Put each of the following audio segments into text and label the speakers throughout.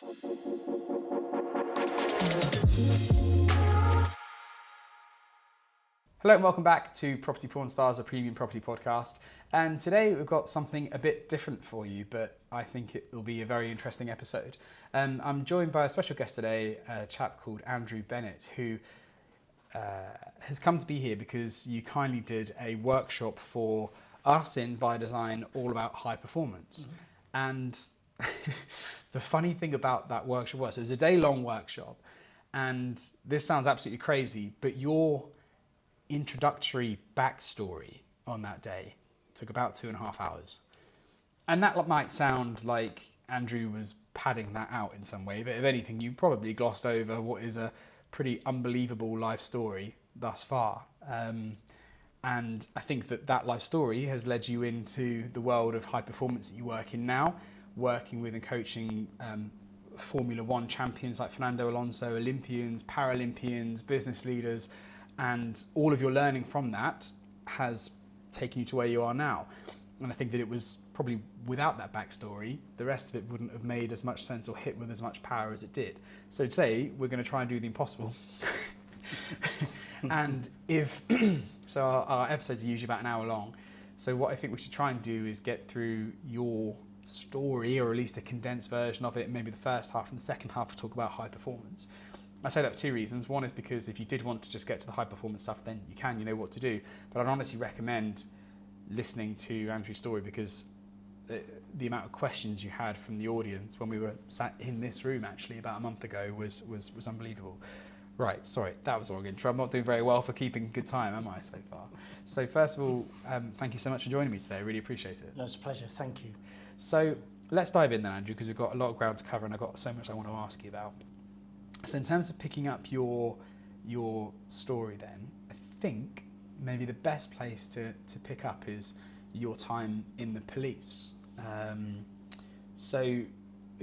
Speaker 1: Hello and welcome back to Property-Pxrn Stars, a premium property podcast. And today we've got something a bit different for you, but I think it will be a very interesting episode. I'm joined by a special guest today, a chap called Andrew Bennett, who has come to be here because you kindly did a workshop for us in By Design all about high performance. And the funny thing about that workshop was it was a day-long workshop, and this sounds absolutely crazy, but your introductory backstory on that day took about 2.5 hours. And that might sound like Andrew was padding that out in some way, but if anything, you probably glossed over what is a pretty unbelievable life story thus far. And I think that life story has led you into the world of high performance that you work in now, working with and coaching Formula One champions like Fernando Alonso, Olympians, Paralympians, business leaders, and all of your learning from that has taken you to where you are now. And I think that it was probably without that backstory, the rest of it wouldn't have made as much sense or hit with as much power as it did. So today we're going to try and do the impossible. And so our episodes are usually about an hour long. So what I think we should try and do is get through your story, or at least a condensed version of it. Maybe the first half and the second half will talk about high performance. I say that for two reasons. One is because if you did want to just get to the high performance stuff, then you can, you know what to do. But I'd honestly recommend listening to Andrew's story, because the amount of questions you had from the audience when we were sat in this room actually about a month ago was unbelievable. Right, sorry, that was the wrong intro. I'm not doing very well for keeping good time, am I, so far? So first of all, thank you so much for joining me today. I really appreciate it.
Speaker 2: No, it's a pleasure. Thank you.
Speaker 1: So let's dive in then, Andrew, because we've got a lot of ground to cover and I've got so much I want to ask you about. So in terms of picking up your story then, I think maybe the best place to pick up is your time in the police. So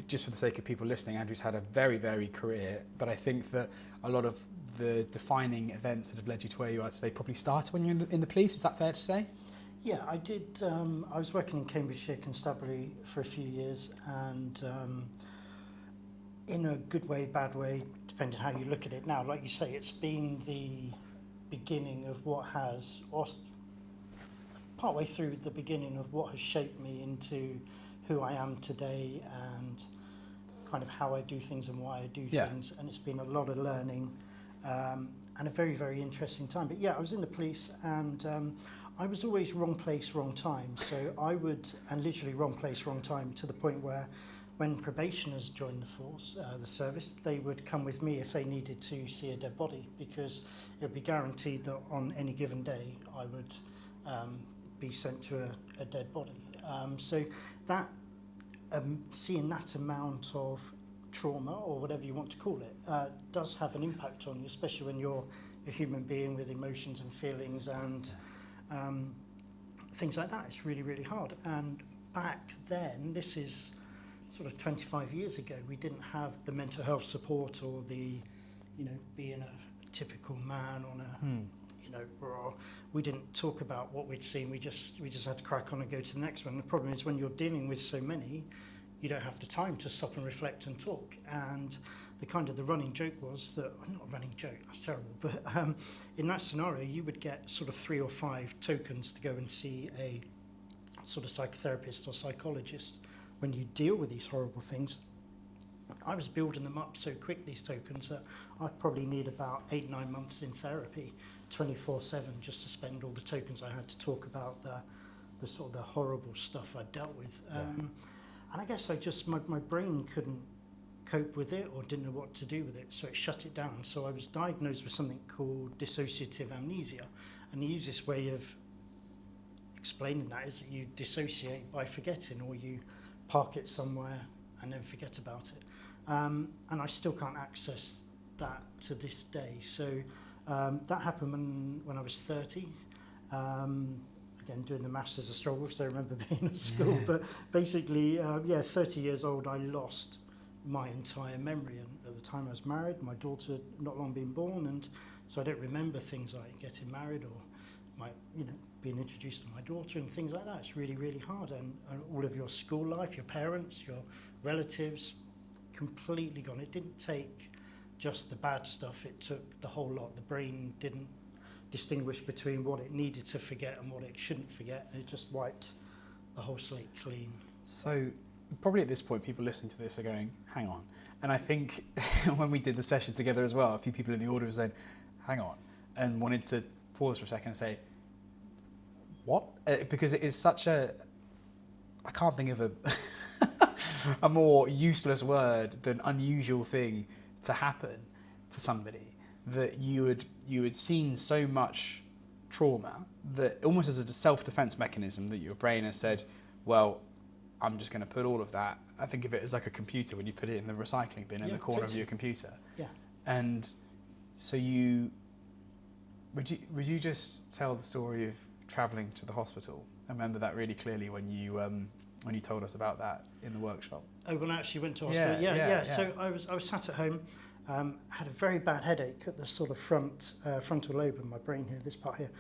Speaker 1: just for the sake of people listening, Andrew's had a very varied career, but I think that a lot of the defining events that have led you to where you are today probably started when you were in the police. Is that fair to say?
Speaker 2: Yeah, I did. I was working in Cambridgeshire Constabulary for a few years, and in a good way, bad way, depending how you look at it now. Like you say, it's been the beginning of what has, or partway through the beginning of what has shaped me into who I am today, and kind of how I do things and why I do things. And it's been a lot of learning and a very, very interesting time. But yeah, I was in the police, and I was always wrong place, wrong time. So I would, and literally wrong place, wrong time, to the point where when probationers joined the force, the service, they would come with me if they needed to see a dead body, because it would be guaranteed that on any given day I would be sent to a dead body. So that seeing that amount of trauma, or whatever you want to call it, does have an impact on you, especially when you're a human being with emotions and feelings and things like that. It's really, really hard. And back then, this is sort of 25 years ago, we didn't have the mental health support or the, being a typical man on a, we didn't talk about what we'd seen. We just had to crack on and go to the next one. The problem is when you're dealing with so many, you don't have the time to stop and reflect and talk. And the running joke was that, not a running joke, that's terrible, but in that scenario, you would get sort of 3 or 5 tokens to go and see a sort of psychotherapist or psychologist. When you deal with these horrible things, I was building them up so quick, these tokens, that I'd probably need about 8-9 months in therapy, 24/7, just to spend all the tokens I had to talk about the sort of the horrible stuff I dealt with. And I guess my brain couldn't cope with it, or didn't know what to do with it, so it shut it down. So I was diagnosed with something called dissociative amnesia, and the easiest way of explaining that is that you dissociate by forgetting, or you park it somewhere and then forget about it. And I still can't access that to this day. So that happened when I was 30. Again, doing the maths is a struggle because I remember being at school. But basically, 30 years old, I lost my entire memory. And at the time I was married, my daughter had not long been born, and so I don't remember things like getting married or being introduced to my daughter and things like that. It's really, really hard. And all of your school life, your parents, your relatives, completely gone. It didn't take just the bad stuff, it took the whole lot. The brain didn't distinguish between what it needed to forget and what it shouldn't forget. It just wiped the whole slate clean.
Speaker 1: So probably at this point, people listening to this are going, hang on. And I think when we did the session together as well, a few people in the audience were saying, hang on, and wanted to pause for a second and say, what? Because it is such a, I can't think of a more useless word than unusual thing to happen to somebody, that you had seen so much trauma that almost as a self-defense mechanism that your brain has said, well, I'm just going to put all of that. I think of it as like a computer when you put it in the recycling bin in the corner of your computer.
Speaker 2: Yeah.
Speaker 1: And so would you just tell the story of travelling to the hospital? I remember that really clearly when you told us about that in the workshop.
Speaker 2: Oh, when I actually went to hospital. Yeah. So I was sat at home, had a very bad headache at the sort of frontal lobe of my brain here, this part here,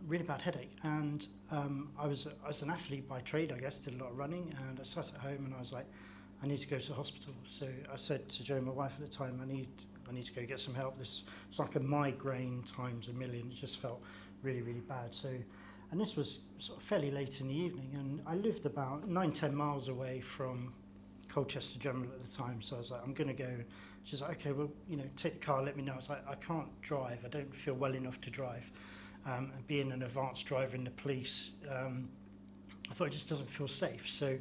Speaker 2: really bad headache. And I was an athlete by trade, I guess, did a lot of running, and I sat at home and I was like, I need to go to the hospital. So I said to Jo, my wife at the time, I need to go get some help. It's like a migraine times a million. It just felt really, really bad. So, and this was sort of fairly late in the evening, and I lived about 9-10 miles away from Colchester General at the time. So I was like, I'm going to go. She's like, okay, well, take the car, let me know. I was like, I can't drive. I don't feel well enough to drive. And being an advanced driver in the police, I thought it just doesn't feel safe. So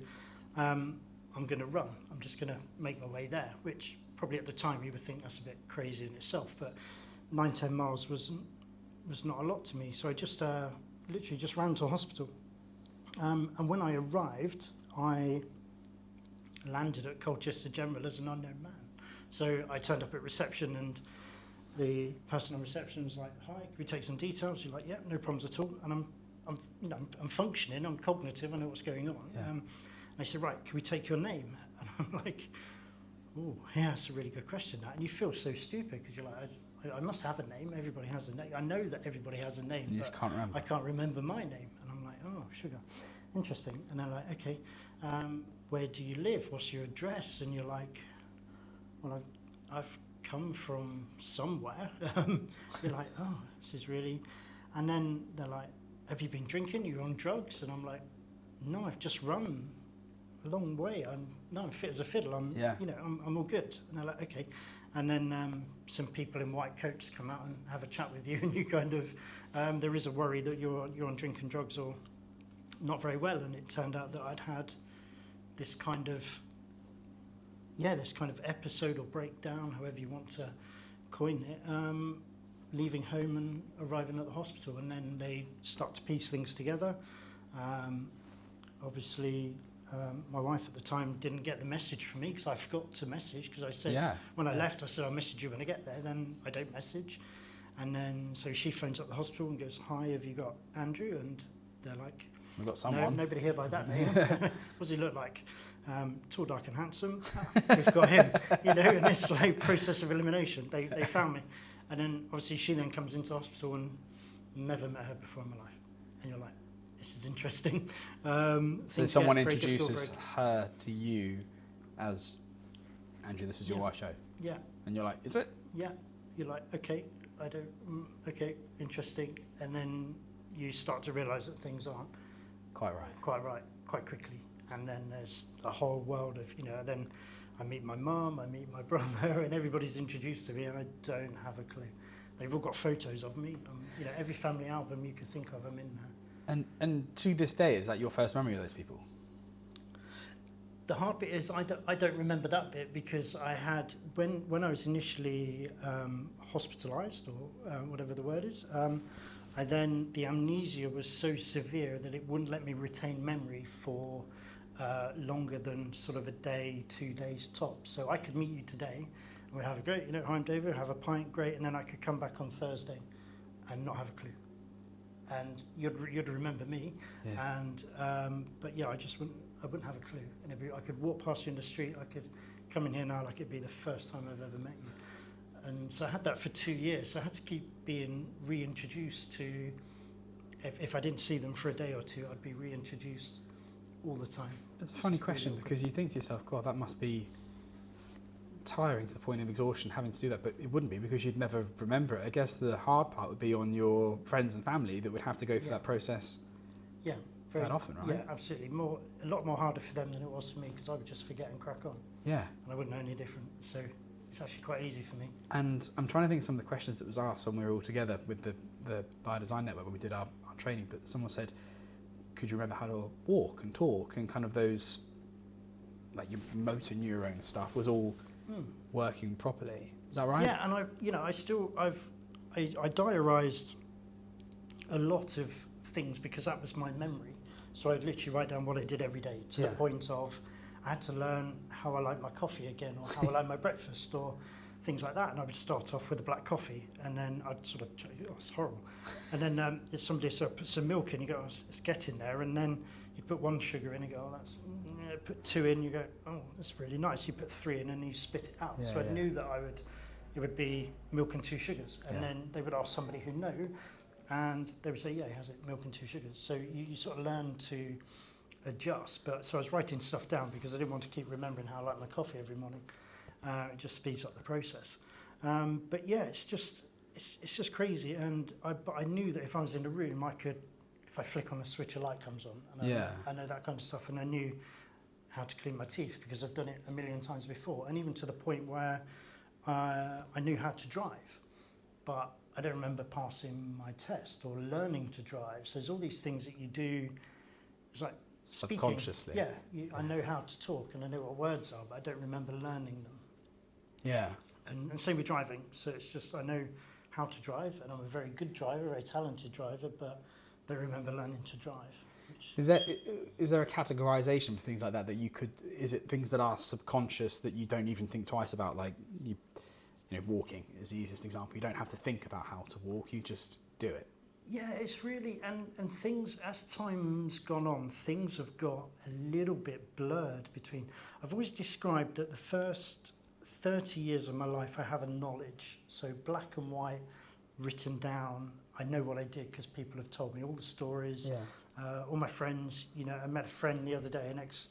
Speaker 2: I'm going to run. I'm just going to make my way there, which probably at the time you would think that's a bit crazy in itself, but 9-10 miles was not a lot to me. So I just literally just ran to a hospital. And when I arrived, I landed at Colchester General as an unknown man. So I turned up at reception, and the person on reception was like, "Hi, can we take some details?" You're like, "Yeah, no problems at all." And I'm functioning, I'm cognitive, I know what's going on.
Speaker 1: Yeah.
Speaker 2: And they said, "Right, can we take your name?" And I'm like, "Oh, yeah, that's a really good question." That, and you feel so stupid because you're like, I must have a name. Everybody has a name. I know that everybody has a name,
Speaker 1: You
Speaker 2: but
Speaker 1: just can't remember.
Speaker 2: I can't remember my name. And I'm like, "Oh, sugar, interesting." And they're like, "Okay, where do you live? What's your address?" And you're like, "Well, I've come from somewhere." You're like, "Oh, this is really..." And then they're like, "Have you been drinking? You're on drugs?" And I'm like, "No, I've just run a long way. I'm fit as a fiddle. I'm all good." And they're like, "Okay." And then some people in white coats come out and have a chat with you, and you kind of, there is a worry that you're on drinking drugs or not very well. And it turned out that I'd had this kind of episode or breakdown, however you want to coin it, leaving home and arriving at the hospital. And then they start to piece things together. Obviously, my wife at the time didn't get the message from me because I forgot to message, because I said, when I left, I said, "I'll message you when I get there." Then I don't message. And then, so she phones up the hospital and goes, "Hi, have you got Andrew?" And they're like,
Speaker 1: We've got someone.
Speaker 2: "No, nobody here by that name." What does he look like? Tall, dark and handsome. We've got him, and it's like process of elimination. They found me. And then obviously she then comes into hospital, and never met her before in my life. And you're like, this is interesting.
Speaker 1: So someone introduces her to you as, "Andrew, this is your wife, Jo."
Speaker 2: Yeah.
Speaker 1: And you're like, "Is it?"
Speaker 2: Yeah. You're like, "Okay, okay, interesting." And then you start to realise that things aren't
Speaker 1: Quite right.
Speaker 2: quite quickly. And then there's a whole world of, then I meet my mum, I meet my brother, and everybody's introduced to me, and I don't have a clue. They've all got photos of me. Every family album you could think of, I'm in there.
Speaker 1: And to this day, is that your first memory of those people?
Speaker 2: The hard bit is I don't remember that bit, because I had, when I was initially hospitalised, or whatever the word is, the amnesia was so severe that it wouldn't let me retain memory for longer than sort of a day, 2 days tops. So I could meet you today and we'd have a great, "Hi, I'm David," have a pint, great, and then I could come back on Thursday and not have a clue. And you'd remember me, and but yeah, I wouldn't have a clue. And I could walk past you in the street, I could come in here now like it'd be the first time I've ever met you. And so I had that for 2 years. So I had to keep being reintroduced to, if I didn't see them for a day or two, I'd be reintroduced all the time.
Speaker 1: It's a funny question, because you think to yourself, God, that must be tiring to the point of exhaustion having to do that, but it wouldn't be because you'd never remember it. I guess the hard part would be on your friends and family that would have to go through that process that often, right?
Speaker 2: Yeah, absolutely. A lot more harder for them than it was for me, because I would just forget and crack on.
Speaker 1: Yeah.
Speaker 2: And I wouldn't know any different. So it's actually quite easy for me.
Speaker 1: And I'm trying to think of some of the questions that was asked when we were all together with the Biodesign Network when we did our training, but someone said, could you remember how to walk and talk, and kind of those, like your motor neurone stuff was all working properly. Is that right?
Speaker 2: Yeah, and I diarised a lot of things because that was my memory. So I'd literally write down what I did every day, to the point of I had to learn how I like my coffee again, or how I like my breakfast, or things like that. And I would start off with a black coffee, and then I'd sort of, oh, it's horrible. And then if somebody sort of put some milk in, you go, oh, it's getting there. And then you put 1 sugar in and go, oh, that's, put 2 in, you go, oh, that's really nice. You put 3 in and you spit it out. So I knew that it would be milk and 2 sugars. And then they would ask somebody who knew, and they would say, yeah, has it milk and 2 sugars? So you sort of learn to adjust. So I was writing stuff down because I didn't want to keep remembering how I like my coffee every morning. It just speeds up the process. But yeah, it's just crazy. And but I knew that if I was in the room, I could, if I flick on the switch, a light comes on. And I know that kind of stuff. And I knew how to clean my teeth because I've done it a million times before. And even to the point where I knew how to drive, but I don't remember passing my test or learning to drive. So there's all these things that you do. It's like
Speaker 1: subconsciously.
Speaker 2: Speaking. I know how to talk and I know what words are, but I don't remember learning them.
Speaker 1: Yeah.
Speaker 2: And same with driving. So it's just I know how to drive, and I'm a very good driver, a very talented driver, but don't remember learning to drive.
Speaker 1: Is there a categorization for things like that you could? Is it things that are subconscious that you don't even think twice about, like you know, walking is the easiest example. You don't have to think about how to walk; you just do it.
Speaker 2: Yeah, it's really and things as time's gone on, things have got a little bit blurred between. I've always described that the first 30 years of my life I have a knowledge, so black and white, written down. I know what I did because people have told me all the stories. All my friends, you know, I met a friend the other day, an ex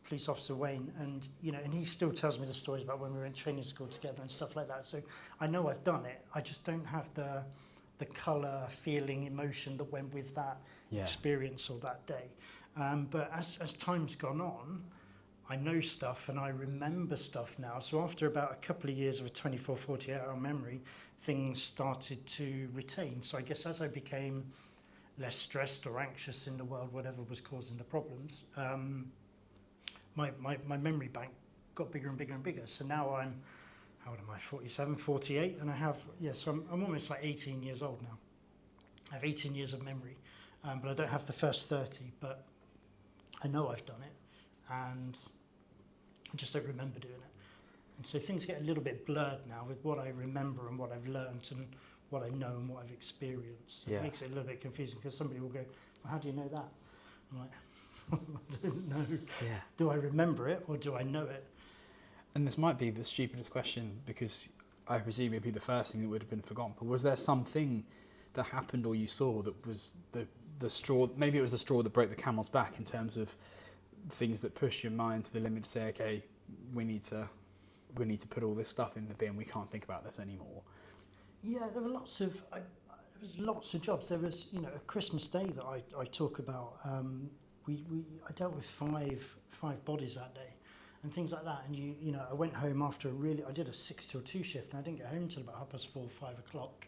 Speaker 2: police officer, Wayne, and you know, and he still tells me the stories about when we were in training school together and stuff like that. So I know I've done it. I just don't have the colour, feeling, emotion that went with that experience or that day. But as time's gone on, I know stuff and I remember stuff now. So after about a couple of years of a 24, 48-hour memory, things started to retain. So I guess as I became less stressed or anxious in the world, whatever was causing the problems, my memory bank got bigger and bigger and bigger. So now I'm, how old am I, 47, 48? And I have, so I'm almost like 18 years old now. I have 18 years of memory, but I don't have the first 30, but I know I've done it, and I just don't remember doing it. And so things get a little bit blurred now with what I remember and what I've learned and what I know and what I've experienced. It makes it a little bit confusing because somebody will go, well, how do you know that? I'm like, I don't know. Do I remember it or do I know it?
Speaker 1: And this might be the stupidest question because I presume it'd be the first thing that would have been forgotten, but was there something that happened or you saw that was the straw, maybe it was the straw that broke the camel's back in terms of things that pushed your mind to the limit to say, okay, we need to put all this stuff in the bin, we can't think about this anymore? Yeah,
Speaker 2: there were lots of jobs. There was, you know, a Christmas Day that I talk about. I dealt with five bodies that day and things like that. And you know, I went home after I did a 6 till 2 shift, and I didn't get home till about 4:30, 5 o'clock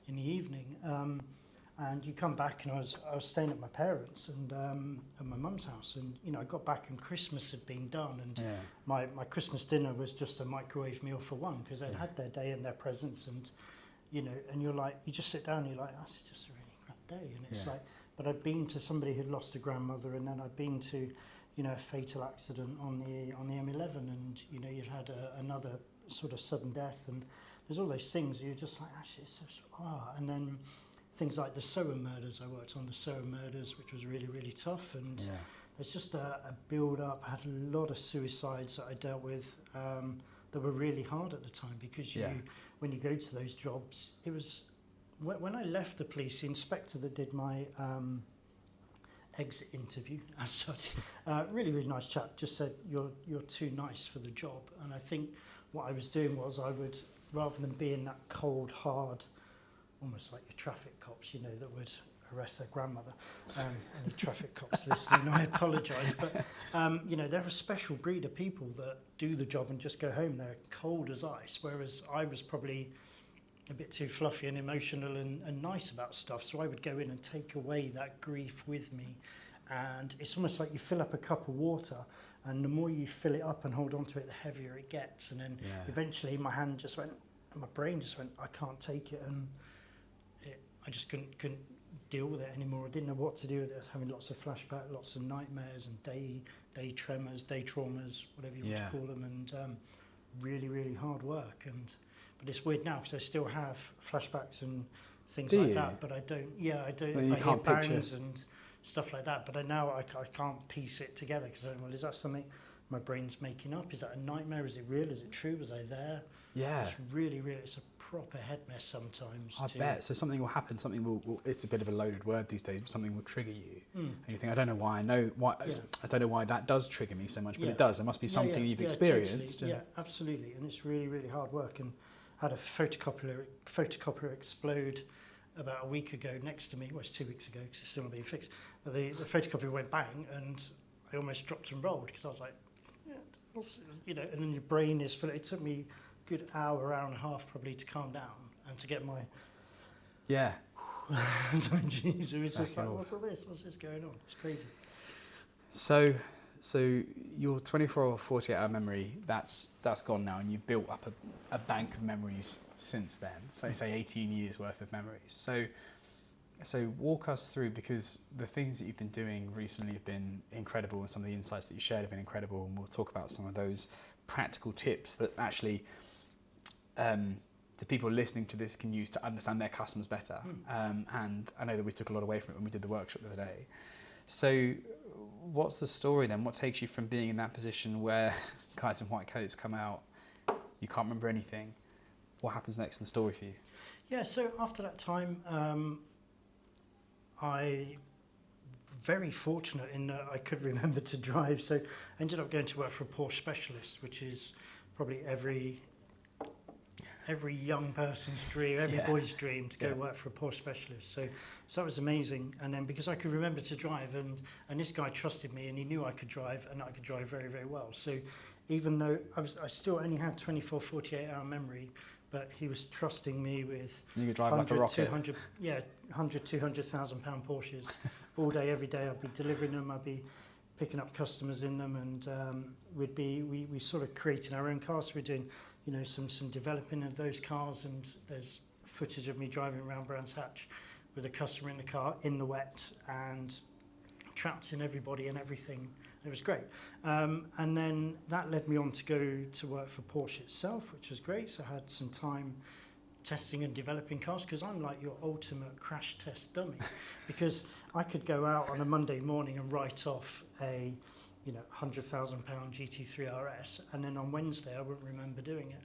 Speaker 2: in the evening. And you come back, and I was staying at my parents' and at my mum's house, and you know, I got back and Christmas had been done, and my Christmas dinner was just a microwave meal for one because they'd had their day and their presents, and you know, and you're like, you just sit down, and you're like, that's just a really crap day, and it's like, but I'd been to somebody who'd lost a grandmother, and then I'd been to, you know, a fatal accident on the M11, and you know, you'd had another sort of sudden death, and there's all those things you're just like, actually, it's so, and then things like the Sower murders. I worked on the Sower murders, which was really, really tough, and there's just a build-up. I had a lot of suicides that I dealt with that were really hard at the time because when you go to those jobs, it was when I left the police, the inspector that did my exit interview as such. Really, really nice chap. Just said you're too nice for the job. And I think what I was doing was I would, rather than being that cold, hard, almost like your traffic cops, you know, that would arrest their grandmother. Any traffic cops listening, I apologise. But, you know, they're a special breed of people that do the job and just go home. They're cold as ice, whereas I was probably a bit too fluffy and emotional and nice about stuff. So I would go in and take away that grief with me. And it's almost like you fill up a cup of water, and the more you fill it up and hold on to it, the heavier it gets. And then eventually my hand just went, and my brain just went, I can't take it. And I just couldn't deal with it anymore. I didn't know what to do with it. I was having lots of flashbacks, lots of nightmares and day tremors, day traumas, whatever you want to call them, and really, really hard work. But it's weird now because I still have flashbacks and things like that. But I don't. Yeah, I don't.
Speaker 1: Well,
Speaker 2: if I hear bangs and stuff like that. But now I can't piece it together because well, is that something my brain's making up? Is that a nightmare? Is it real? Is it true? Was I there? Yeah. It's really, really. It's a proper head mess sometimes.
Speaker 1: I bet. So something will happen. Something will. It's a bit of a loaded word these days. But something will trigger you, and you think, I don't know why. I don't know why that does trigger me so much, but it does. There must be something you've experienced.
Speaker 2: Totally. Yeah, absolutely. And it's really, really hard work. And I had a photocopier explode about a week ago next to me. Well, it's 2 weeks ago because it's still not being fixed. But the photocopier went bang, and I almost dropped and rolled because I was like, you know. And then your brain is full. It took me a good hour and a half probably to calm down and to get my so, geez, it was just like, what's all this? What's this going on? It's crazy.
Speaker 1: So your 24 or 48 hour memory, that's gone now, and you've built up a bank of memories since then. So say 18 years worth of memories. So walk us through, because the things that you've been doing recently have been incredible, and some of the insights that you shared have been incredible, and we'll talk about some of those practical tips that actually the people listening to this can use to understand their customers better. And I know that we took a lot away from it when we did the workshop the other day. So what's the story then? What takes you from being in that position where guys in white coats come out, you can't remember anything? What happens next in the story for you?
Speaker 2: Yeah, so after that time, I very fortunate in that I could remember to drive. So I ended up going to work for a Porsche specialist, which is probably every young person's dream, every boy's dream, to go work for a Porsche specialist. So that was amazing. And then because I could remember to drive, and this guy trusted me, and he knew I could drive, and I could drive very, very well. So even though I still only had 24, 48 hour memory, but he was trusting me with
Speaker 1: you could drive like a rocket.
Speaker 2: 200,000 pound Porsches all day, every day. I'd be delivering them, I'd be picking up customers in them, and we sort of creating our own cars. So we're doing, you know, some developing of those cars, and there's footage of me driving around Brands Hatch with a customer in the car in the wet and trapped in everybody and everything. It was great. And then that led me on to go to work for Porsche itself, which was great. So I had some time testing and developing cars, because I'm like your ultimate crash test dummy. Because I could go out on a Monday morning and write off a, you know, £100,000 GT3 RS, and then on Wednesday I wouldn't remember doing it.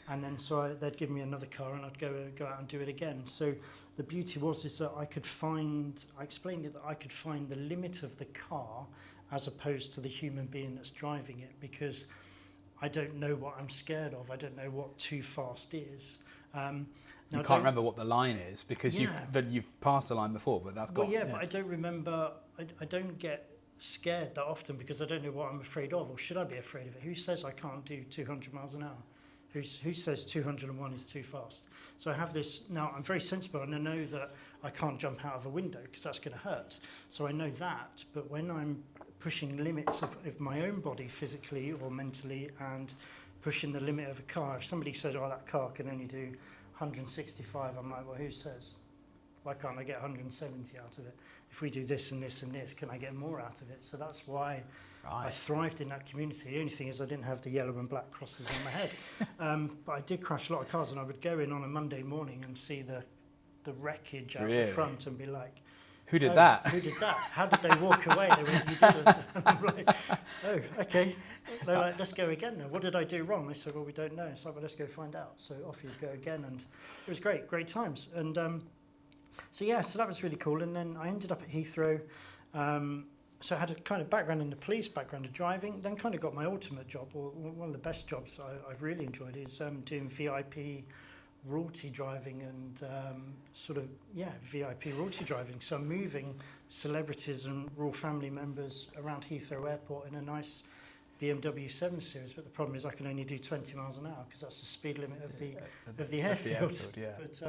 Speaker 2: And then so they'd give me another car, and I'd go out and do it again. So the beauty is that I explained it, that I could find the limit of the car as opposed to the human being that's driving it, because I don't know what I'm scared of. I don't know what too fast is.
Speaker 1: You can't remember what the line is because you've passed the line before, but that's gone.
Speaker 2: Well, but I don't remember. I don't get scared that often because I don't know what I'm afraid of, or should I be afraid of it? Who says I can't do 200 miles an hour? Who says 201 is too fast? So I have this, now I'm very sensible, and I know that I can't jump out of a window because that's going to hurt. So I know that, but when I'm pushing limits of my own body physically or mentally, and pushing the limit of a car, if somebody says, oh, that car can only do 165, I'm like, well, who says? Why can't I get 170 out of it? If we do this and this and this, can I get more out of it? So that's why I thrived in that community. The only thing is I didn't have the yellow and black crosses on my head. But I did crash a lot of cars, and I would go in on a Monday morning and see the wreckage out the front and be like,
Speaker 1: who did that?
Speaker 2: Who did that? How did they walk away? They went, you didn't. And I'm like, oh, okay. They're like, let's go again now. What did I do wrong? They said, well, we don't know. It's like, well, let's go find out. So off you go again. And it was great times. And so that was really cool. And then I ended up at Heathrow. So I had a kind of background in the police, background of driving, then kind of got my ultimate job, or one of the best jobs I've really enjoyed is doing VIP royalty driving and VIP royalty driving. So I'm moving celebrities and royal family members around Heathrow Airport in a nice BMW 7 Series, but the problem is I can only do 20 miles an hour because that's the speed limit of the airfield.
Speaker 1: Yeah.
Speaker 2: But,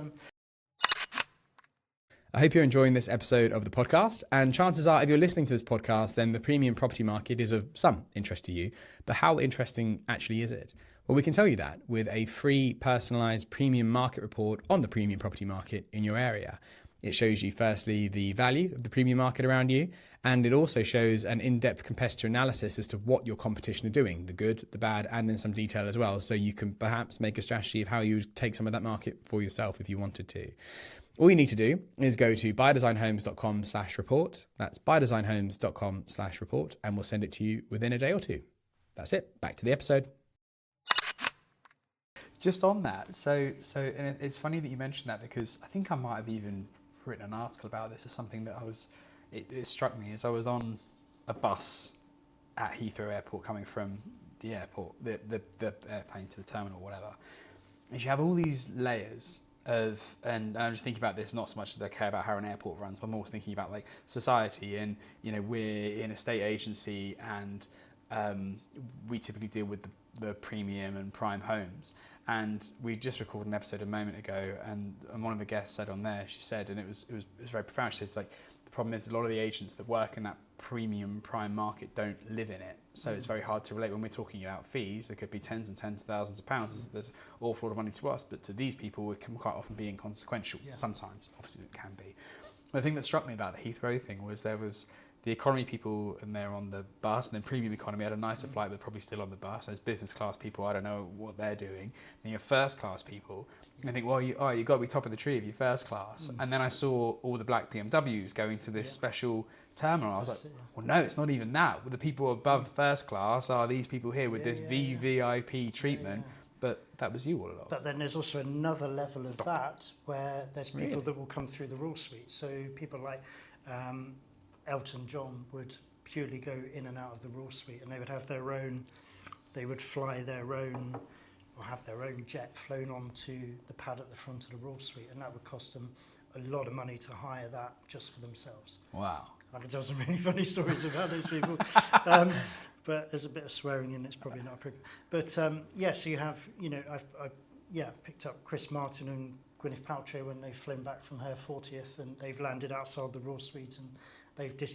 Speaker 1: I hope you're enjoying this episode of the podcast, and chances are if you're listening to this podcast, then the premium property market is of some interest to you. But how interesting actually is it? Well, we can tell you that with a free personalised premium market report on the premium property market in your area. It shows you firstly the value of the premium market around you, and it also shows an in-depth competitor analysis as to what your competition are doing, the good, the bad, and in some detail as well. So you can perhaps make a strategy of how you would take some of that market for yourself if you wanted to. All you need to do is go to bydesignhomes.com/report. That's bydesignhomes.com/report, and we'll send it to you within a day or two. That's it. Back to the episode. Just on that, so and it's funny that you mentioned that because I think I might have even written an article about this or something that it struck me as I was on a bus at Heathrow Airport coming from the airport, the airplane to the terminal, whatever. And you have all these layers and I'm just thinking about this not so much as I care about how an airport runs, but I'm also thinking about like society and, we're in a state agency and we typically deal with the premium and prime homes. And we just recorded an episode a moment ago and one of the guests said on there, she said, and it was very profound, she says like, the problem is a lot of the agents that work in that premium prime market don't live in it. So it's very hard to relate when we're talking about fees. There could be tens and tens of thousands of pounds. There's an awful lot of money to us, but to these people it can quite often be inconsequential. Yeah. Sometimes, obviously it can be. The thing that struck me about the Heathrow thing was there was the economy people and they're on the bus, and then premium economy had a nicer flight but probably still on the bus. There's business class people, I don't know what they're doing. Then you have first class people, and I think, well, you got to be top of the tree if you're first class. And then I saw all the black BMWs going to this special terminal. I was like, well, no, it's not even that. The people above first class are these people here with this VVIP treatment. But that was you all along.
Speaker 2: But then there's also another level of that where there's people that will come through the rule suite. So people like Elton John would purely go in and out of the rule suite, and they would have their own, they would fly their own or have their own jet flown onto the pad at the front of the rule suite, and that would cost them a lot of money to hire that just for themselves.
Speaker 1: Wow.
Speaker 2: I can tell some really funny stories about those people. But there's a bit of swearing in, it's probably not appropriate. But so you have, I picked up Chris Martin and Gwyneth Paltrow when they've flown back from her 40th and they've landed outside the Royal Suite and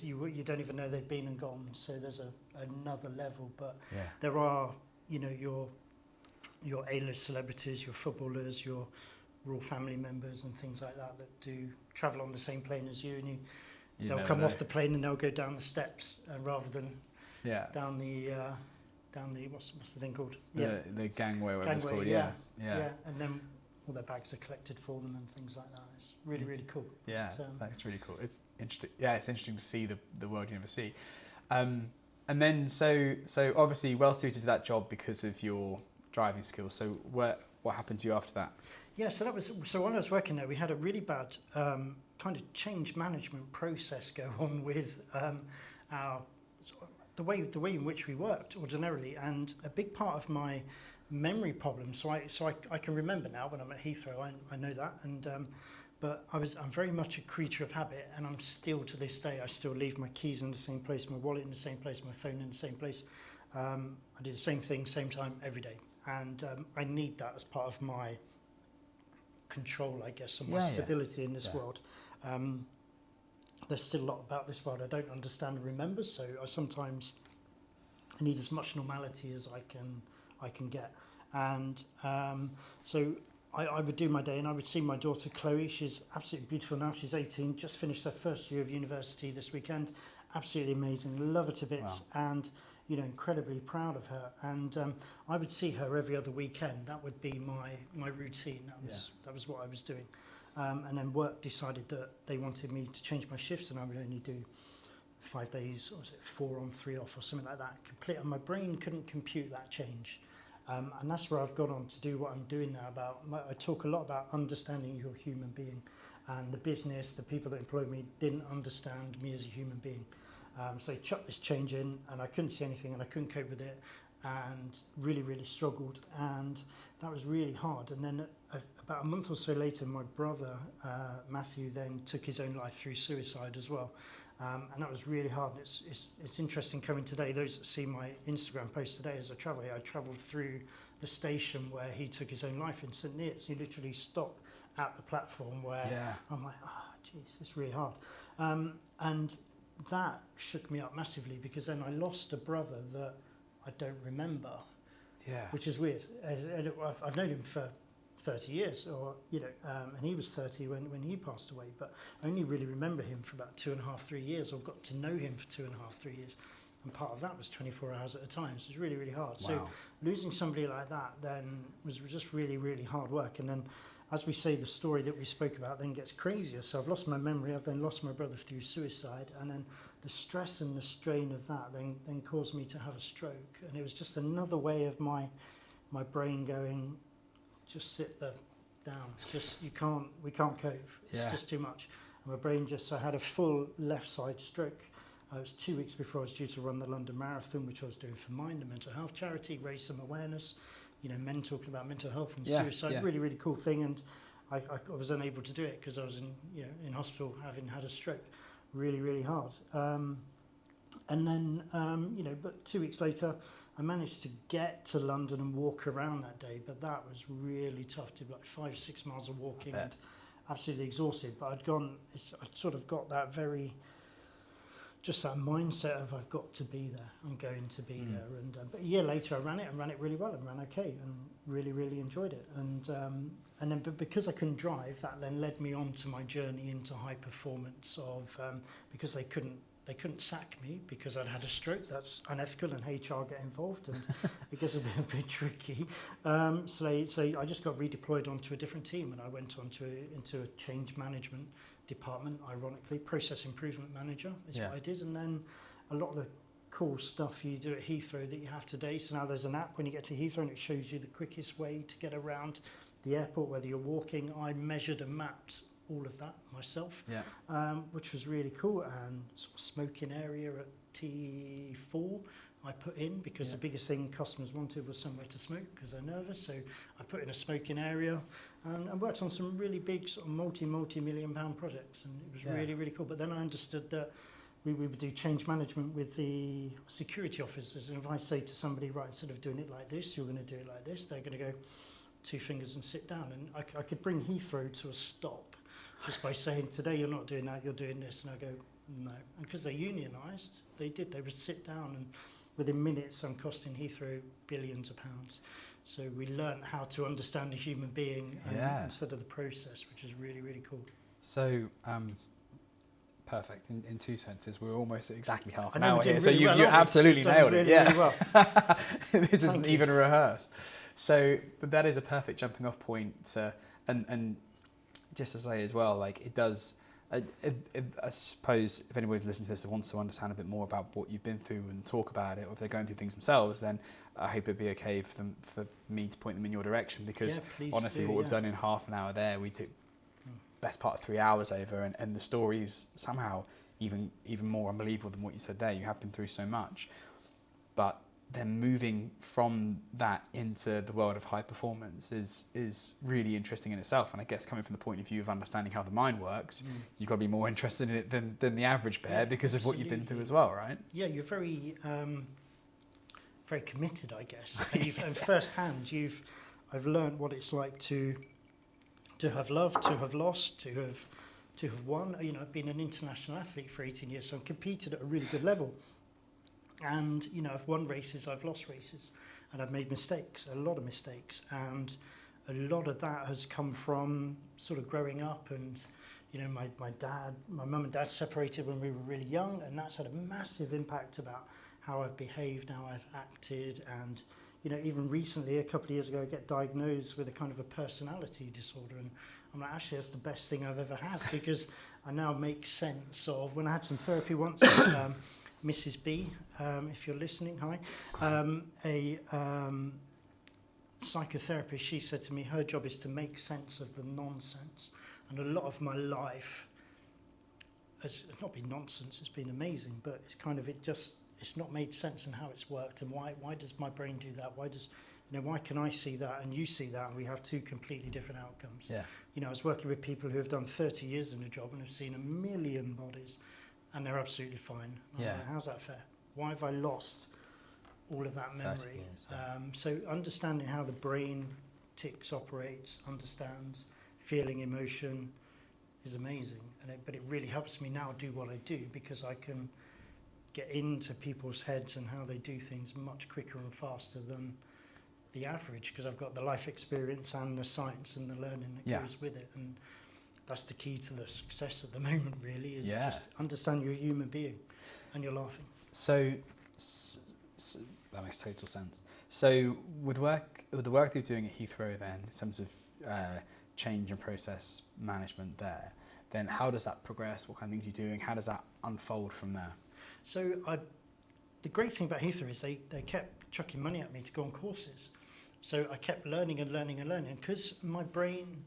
Speaker 2: you don't even know they've been and gone. So there's another level. But there are, your A-list celebrities, your footballers, your royal family members and things like that do travel on the same plane as you, and they'll come off the plane and they'll go down the steps rather than down the what's the thing called?
Speaker 1: The gangway, whatever it's called.
Speaker 2: Yeah, and then all their bags are collected for them and things like that. It's really, really cool.
Speaker 1: Yeah, that's really cool. It's interesting. Yeah, it's interesting to see the world you never see. And then so obviously well suited to that job because of your driving skills. So what happened to you after that?
Speaker 2: Yeah, so when I was working there, we had a really bad kind of change management process go on with the way in which we worked ordinarily, and a big part of my memory problem. So I can remember now when I'm at Heathrow. I know that, and but I'm very much a creature of habit, and I'm still to this day. I still leave my keys in the same place, my wallet in the same place, my phone in the same place. I do the same thing, same time every day, and I need that as part of my control, I guess, and my stability in this world. There's still a lot about this world I don't understand and remember, so I sometimes need as much normality as I can get. And so I would do my day, and I would see my daughter Chloe. She's absolutely beautiful now. She's 18, just finished her first year of university this weekend. Absolutely amazing, love her to bits, and incredibly proud of her. And I would see her every other weekend. That would be my routine. That was what I was doing. And then work decided that they wanted me to change my shifts, and I would only do 5 days, or was it 4 on 3 off or something like that. And my brain couldn't compute that change. And that's where I've gone on to do what I'm doing now. I talk a lot about understanding your human being, and the business, the people that employed me didn't understand me as a human being. So they chucked this change in, and I couldn't see anything, and I couldn't cope with it, and really, really struggled, and that was really hard. And then about a month or so later, my brother Matthew then took his own life through suicide as well, and that was really hard. And it's interesting coming today. Those that see my Instagram post today, as I travelled through the station where he took his own life in St Neots. You literally stop at the platform where I'm like, oh, geez, it's really hard, and that shook me up massively, because then I lost a brother that I don't remember, which is weird. I've known him for 30 years, or and he was 30 when he passed away, but I only really remember him for about 2.5, 3 years, or got to know him for 2.5, 3 years, and part of that was 24 hours at a time, so it was really, really hard. Wow. So losing somebody like that then was just really, really hard work. And then, as we say, the story that we spoke about then gets crazier. So I've lost my memory, I've then lost my brother through suicide, and then the stress and the strain of that then caused me to have a stroke. And it was just another way of my brain going, just sit down, just we can't cope, it's just too much. And my brain I had a full left side stroke. It was 2 weeks before I was due to run the London Marathon, which I was doing for Mind, the mental health charity, raise some awareness, men talking about mental health and suicide, really, really cool thing. And I was unable to do it because I was in hospital having had a stroke. Really, really hard. And then, but 2 weeks later, I managed to get to London and walk around that day, but that was really tough. Did like 5-6 miles of walking and absolutely exhausted. But I'd sort of got that just that mindset of I've got to be there, I'm going to be there. And but a year later I ran it really well and ran okay and really, really enjoyed it. And then but because I couldn't drive, that then led me on to my journey into high performance because they couldn't sack me because I'd had a stroke. That's unethical, and HR get involved, and it gets a bit tricky. So I just got redeployed onto a different team, and I went into a change management department. Ironically, process improvement manager is what I did, and then a lot of the cool stuff you do at Heathrow that you have today. So now there's an app when you get to Heathrow, and it shows you the quickest way to get around the airport, whether you're walking. I measured and mapped all of that myself, which was really cool. And sort of smoking area at T4 I put in, because the biggest thing customers wanted was somewhere to smoke because they're nervous. So I put in a smoking area and worked on some really big sort of multi-million pound projects, and it was really, really cool. But then I understood that we would do change management with the security officers, and if I say to somebody, right, instead of doing it like this, you're going to do it like this, they're going to go 2 fingers and sit down. And I could bring Heathrow to a stop just by saying, today you're not doing that, you're doing this. And I go, no. And because they're unionised, they would sit down, and within minutes I'm costing Heathrow billions of pounds. So we learned how to understand a human being instead of the process, which is really, really cool.
Speaker 1: So, perfect. In 2 sentences, we're almost at exactly half an hour here. So you absolutely nailed it. Really well. This isn't even rehearsed. So, but that is a perfect jumping off point. And just to say as well, like it does, I suppose if anybody's listening to this and wants to understand a bit more about what you've been through and talk about it, or if they're going through things themselves, then I hope it'd be okay for me to point them in your direction, because honestly, what we've done in half an hour there, we took best part of 3 hours over, and the story's somehow even more unbelievable than what you said there. You have been through so much, but then moving from that into the world of high performance is really interesting in itself. And I guess coming from the point of view of understanding how the mind works, you've got to be more interested in it than the average bear, because of what you've been through as well, right? Yeah, you're very very committed, I guess. And firsthand, I've learned what it's like to have loved, to have lost, to have won. I've been an international athlete for 18 years, so I've competed at a really good level. And, I've won races, I've lost races, and I've made mistakes, a lot of mistakes. And a lot of that has come from sort of growing up, and, my mum and dad separated when we were really young, and that's had a massive impact about how I've behaved, how I've acted. And, even recently, a couple of years ago, I get diagnosed with a kind of a personality disorder. And I'm like, actually, that's the best thing I've ever had, because I now make sense of, when I had some therapy once, Mrs. B, if you're listening, hi.
Speaker 2: psychotherapist, she said to me her job is to make sense of the nonsense. And a lot of my life has not been nonsense, it's been amazing, but it's kind of, it's not made sense in how it's worked, and why does my brain do that? Why can I see that and you see that, and we have two completely different outcomes?
Speaker 1: Yeah.
Speaker 2: I was working with people who have done 30 years in a job and have seen 1 million bodies, and they're absolutely fine.
Speaker 1: Yeah.
Speaker 2: How's that fair? Why have I lost all of that memory?
Speaker 1: 30 years, yeah.
Speaker 2: So understanding how the brain ticks, operates, understands, feeling emotion is amazing. But it really helps me now do what I do, because I can get into people's heads and how they do things much quicker and faster than the average, because I've got the life experience and the science and the learning that goes with it. And that's the key to the success at the moment, really, is just understand you're a human being and you're laughing.
Speaker 1: So that makes total sense. So with the work that you're doing at Heathrow then, in terms of change and process management there, then how does that progress? What kind of things are you doing? How does that unfold from there?
Speaker 2: So the great thing about Heathrow is they kept chucking money at me to go on courses. So I kept learning and learning and learning, because my brain,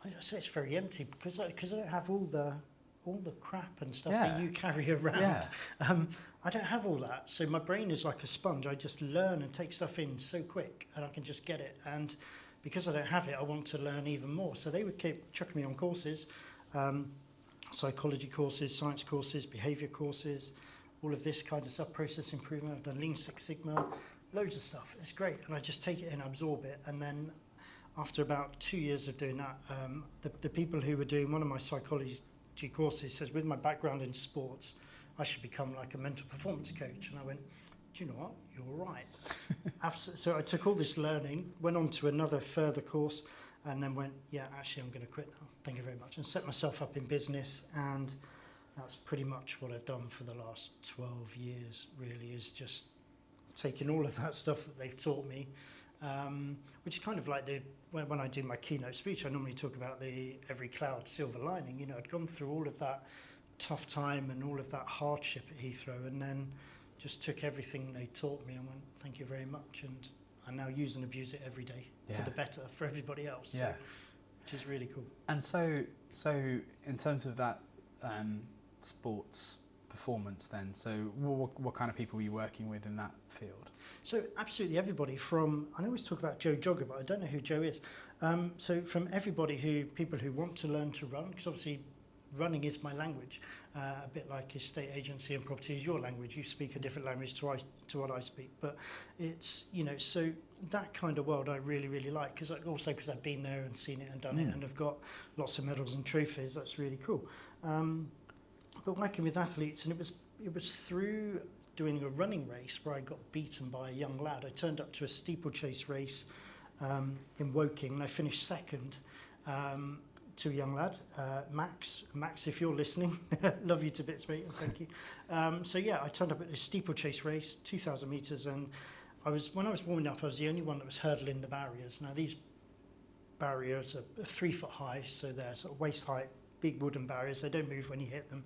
Speaker 2: I say it's very empty, because I don't have all the crap and stuff that you carry around.
Speaker 1: Yeah.
Speaker 2: I don't have all that. So my brain is like a sponge. I just learn and take stuff in so quick, and I can just get it. And because I don't have it, I want to learn even more. So they would keep chucking me on courses, psychology courses, science courses, behaviour courses, all of this kind of stuff, process improvement. I've done Lean Six Sigma, loads of stuff. It's great. And I just take it in, absorb it. And then after about 2 years of doing that, the people who were doing one of my psychology courses says, with my background in sports, I should become like a mental performance coach. And I went, do you know what? You're right. Absolutely. So I took all this learning, went on to another further course, and then went, actually, I'm going to quit now. Thank you very much. And set myself up in business. And that's pretty much what I've done for the last 12 years, really, is just taking all of that stuff that they've taught me, which is kind of like when I do my keynote speech, I normally talk about the every cloud silver lining. I'd gone through all of that tough time and all of that hardship at Heathrow, and then just took everything they taught me and went, thank you very much. And I now use and abuse it every day for the better, for everybody else. So, which is really cool.
Speaker 1: And so in terms of that sports performance then, so what kind of people were you working with in that field?
Speaker 2: So absolutely everybody from, I always talk about Joe Jogger, but I don't know who Joe is. So from everybody people who want to learn to run, because obviously running is my language, a bit like estate agency and property is your language. You speak a different language to what I speak, but it's, so that kind of world I really, really like, because I've been there and seen it and done it, and I've got lots of medals and trophies. That's really cool. But working with athletes, and it was through doing a running race where I got beaten by a young lad. I turned up to a steeplechase race in Woking, and I finished second to a young lad, Max. Max, if you're listening, love you to bits, mate, thank you. I turned up at this steeplechase race, 2,000 metres, and when I was warming up, I was the only one that was hurdling the barriers. Now, these barriers are 3 foot high, so they're sort of waist height, big wooden barriers. They don't move when you hit them.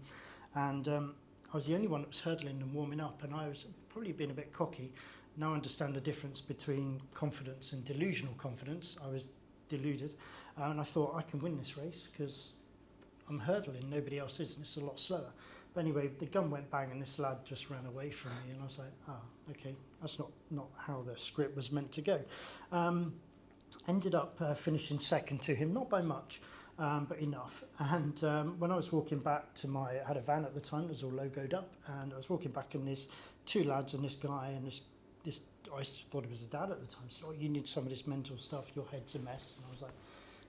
Speaker 2: And I was the only one that was hurdling and warming up, and I was probably being a bit cocky. Now I understand the difference between confidence and delusional confidence. I was deluded, and I thought I can win this race because I'm hurdling, nobody else is, and it's a lot slower. But anyway, the gun went bang, and this lad just ran away from me, and I was like, okay, that's not how the script was meant to go. Ended up finishing second to him, not by much, but enough. And when I was walking back I had a van at the time, it was all logoed up, and I was walking back, and there's 2 lads and this guy, and this I thought it was a dad at the time, so you need some of this mental stuff, your head's a mess. And I was like,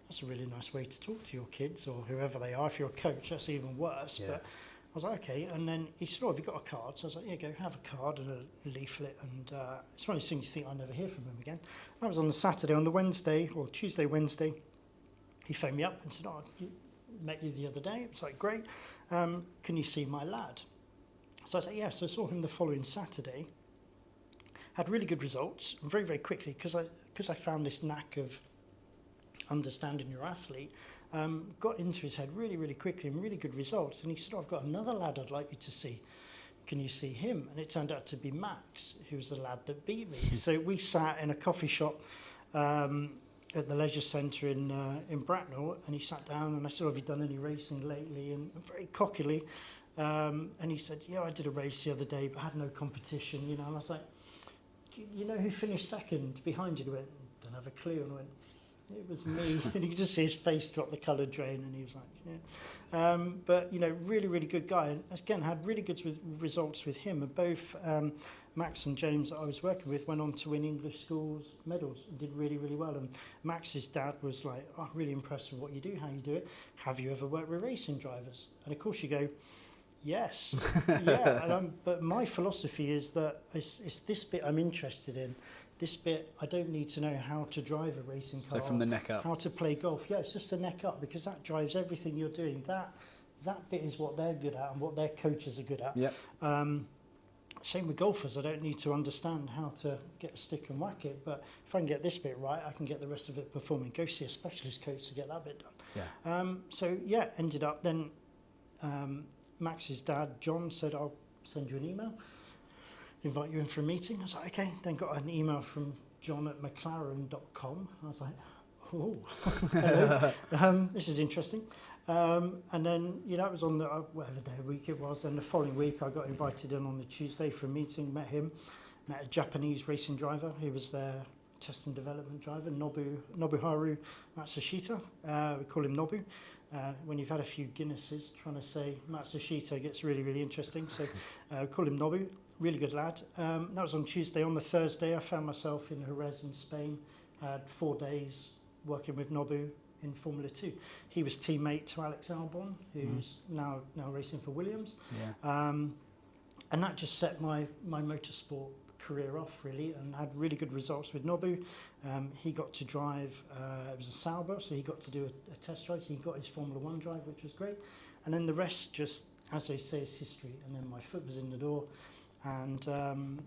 Speaker 2: that's a really nice way to talk to your kids, or whoever they are. If you're a coach, that's even worse. Yeah. But I was like, okay. And then he said, have you got a card? So I was like, yeah, go have a card and a leaflet. And it's one of those things you think I'll never hear from him again. That was on the Saturday. On the Wednesday, or Tuesday, Wednesday, he phoned me up and said, met you the other day. It's like, great. Can you see my lad? So I said, yeah. So I saw him the following Saturday. Had really good results very, very quickly, because I found this knack of understanding your athlete. Got into his head really, really quickly, and really good results. And he said, I've got another lad I'd like you to see. Can you see him? And it turned out to be Max, who was the lad that beat me. So we sat in a coffee shop at the leisure centre in Bracknell, and he sat down and I said, have you done any racing lately? And very cockily, and he said, yeah, I did a race the other day, but I had no competition, you know. And I was like, you know who finished second behind you? And he went, don't have a clue. And I went, it was me. And you could just see his face drop the colour drain, and he was like, yeah. But, you know, really, really good guy. And again, had really good results with him. And both Max and James that I was working with went on to win English schools medals and did really, really well. And Max's dad was like, oh, really impressed with what you do, how you do it. Have you ever worked with racing drivers? And of course you go, yes, yeah. And but my philosophy is that it's this bit I'm interested in. This bit, I don't need to know how to drive a racing car.
Speaker 1: So from the neck up.
Speaker 2: How to play golf. Yeah, it's just the neck up, because that drives everything you're doing. That bit is what they're good at and what their coaches are good at.
Speaker 1: Yep.
Speaker 2: Same with golfers. I don't need to understand how to get a stick and whack it, but if I can get this bit right, I can get the rest of it performing. Go see a specialist coach to get that bit done.
Speaker 1: Yeah.
Speaker 2: So yeah, ended up then Max's dad, John, said, I'll send you an email, invite you in for a meeting. I was like, okay. Then got an email from John at McLaren.com. I was like, oh, hello. This is interesting. And then, you know, it was on the, whatever day of the week it was. Then the following week, I got invited in on the Tuesday for a meeting, met a Japanese racing driver who was their test and development driver, Nobuharu Matsushita. We call him Nobu. When you've had a few Guinnesses, trying to say Matsushita gets really, really interesting. So call him Nobu. Really good lad. That was on Tuesday. On the Thursday, I found myself in Jerez in Spain. I had 4 days working with Nobu in Formula 2. He was teammate to Alex Albon, who's now racing for Williams.
Speaker 1: Yeah.
Speaker 2: And that just set my motorsport career off, really, and had really good results with Nobu. He got to drive, it was a Sauber, so he got to do a test drive. So he got his Formula 1 drive, which was great. And then the rest, just, as they say, is history. And then my foot was in the door. And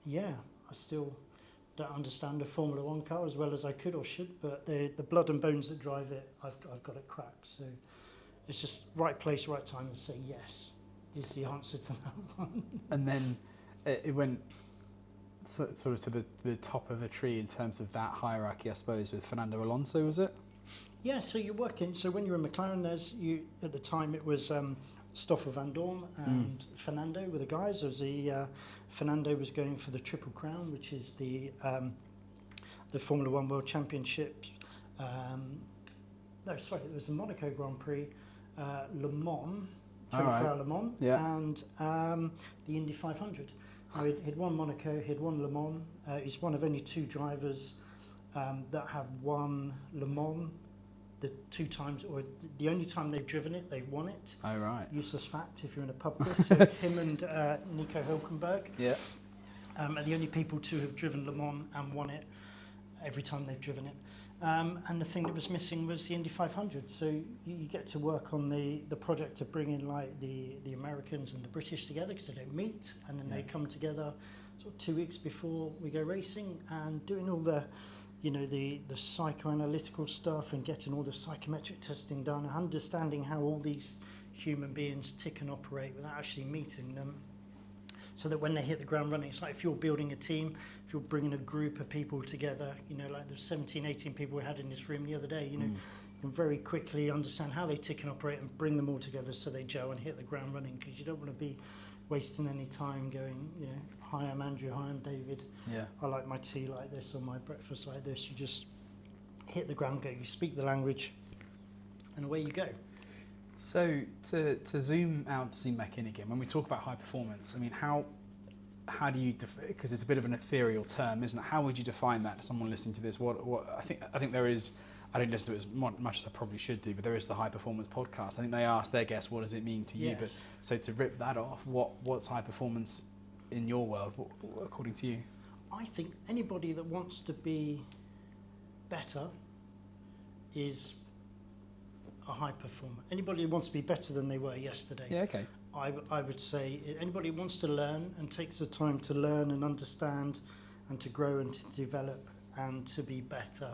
Speaker 2: yeah, I still don't understand a Formula 1 car as well as I could or should, but the blood and bones that drive it, I've got it cracked. So it's just right place, right time to say yes is the answer to that one.
Speaker 1: And then it went sort of to the top of the tree in terms of that hierarchy, I suppose, with Fernando Alonso, was it?
Speaker 2: Yeah, so you're working, so when you're in McLaren, at the time it was Stoffel van Dorn and Fernando were the guys. Fernando was going for the Triple Crown, which is the Formula 1 World Championship. No, sorry, it was the Monaco Grand Prix, Le Mans, 24-hour Le Mans, and the Indy 500. He'd won Monaco, he'd won Le Mans. He's one of only 2 drivers that have won Le Mans the 2 times, or the only time they've driven it, they've won it.
Speaker 1: Oh, right.
Speaker 2: Useless fact if you're in a pub quiz. So him and Nico Hülkenberg are the only people to have driven Le Mans and won it every time they've driven it. And the thing that was missing was the Indy 500. So you get to work on the project to bring in like the Americans and the British together, because they don't meet, and then they come together sort of 2 weeks before we go racing, and doing all the psychoanalytical stuff and getting all the psychometric testing done, understanding how all these human beings tick and operate without actually meeting them, so that when they hit the ground running, it's like if you're building a team, if you're bringing a group of people together, you know, like the 17, 18 people we had in this room the other day, you know, you can very quickly understand how they tick and operate and bring them all together so they gel and hit the ground running, because you don't want to be wasting any time going, you know, hi, I'm Andrew, hi, I'm David. Yeah. I like my tea like this or my breakfast like this. You just hit the ground, go, you speak the language, and away you go.
Speaker 1: So to zoom back in again, when we talk about high performance, I mean, how do you, because it's a bit of an ethereal term, isn't it? How would you define that to someone listening to this? What I think there is, I don't listen to it as much as I probably should do, but there is the High Performance podcast. I think they asked their guests, what does it mean to you?
Speaker 2: Yes.
Speaker 1: But so to rip that off, what's high performance in your world, according to you?
Speaker 2: I think anybody that wants to be better is a high performer. Anybody who wants to be better than they were yesterday.
Speaker 1: Yeah, okay.
Speaker 2: I would say anybody who wants to learn and takes the time to learn and understand and to grow and to develop and to be better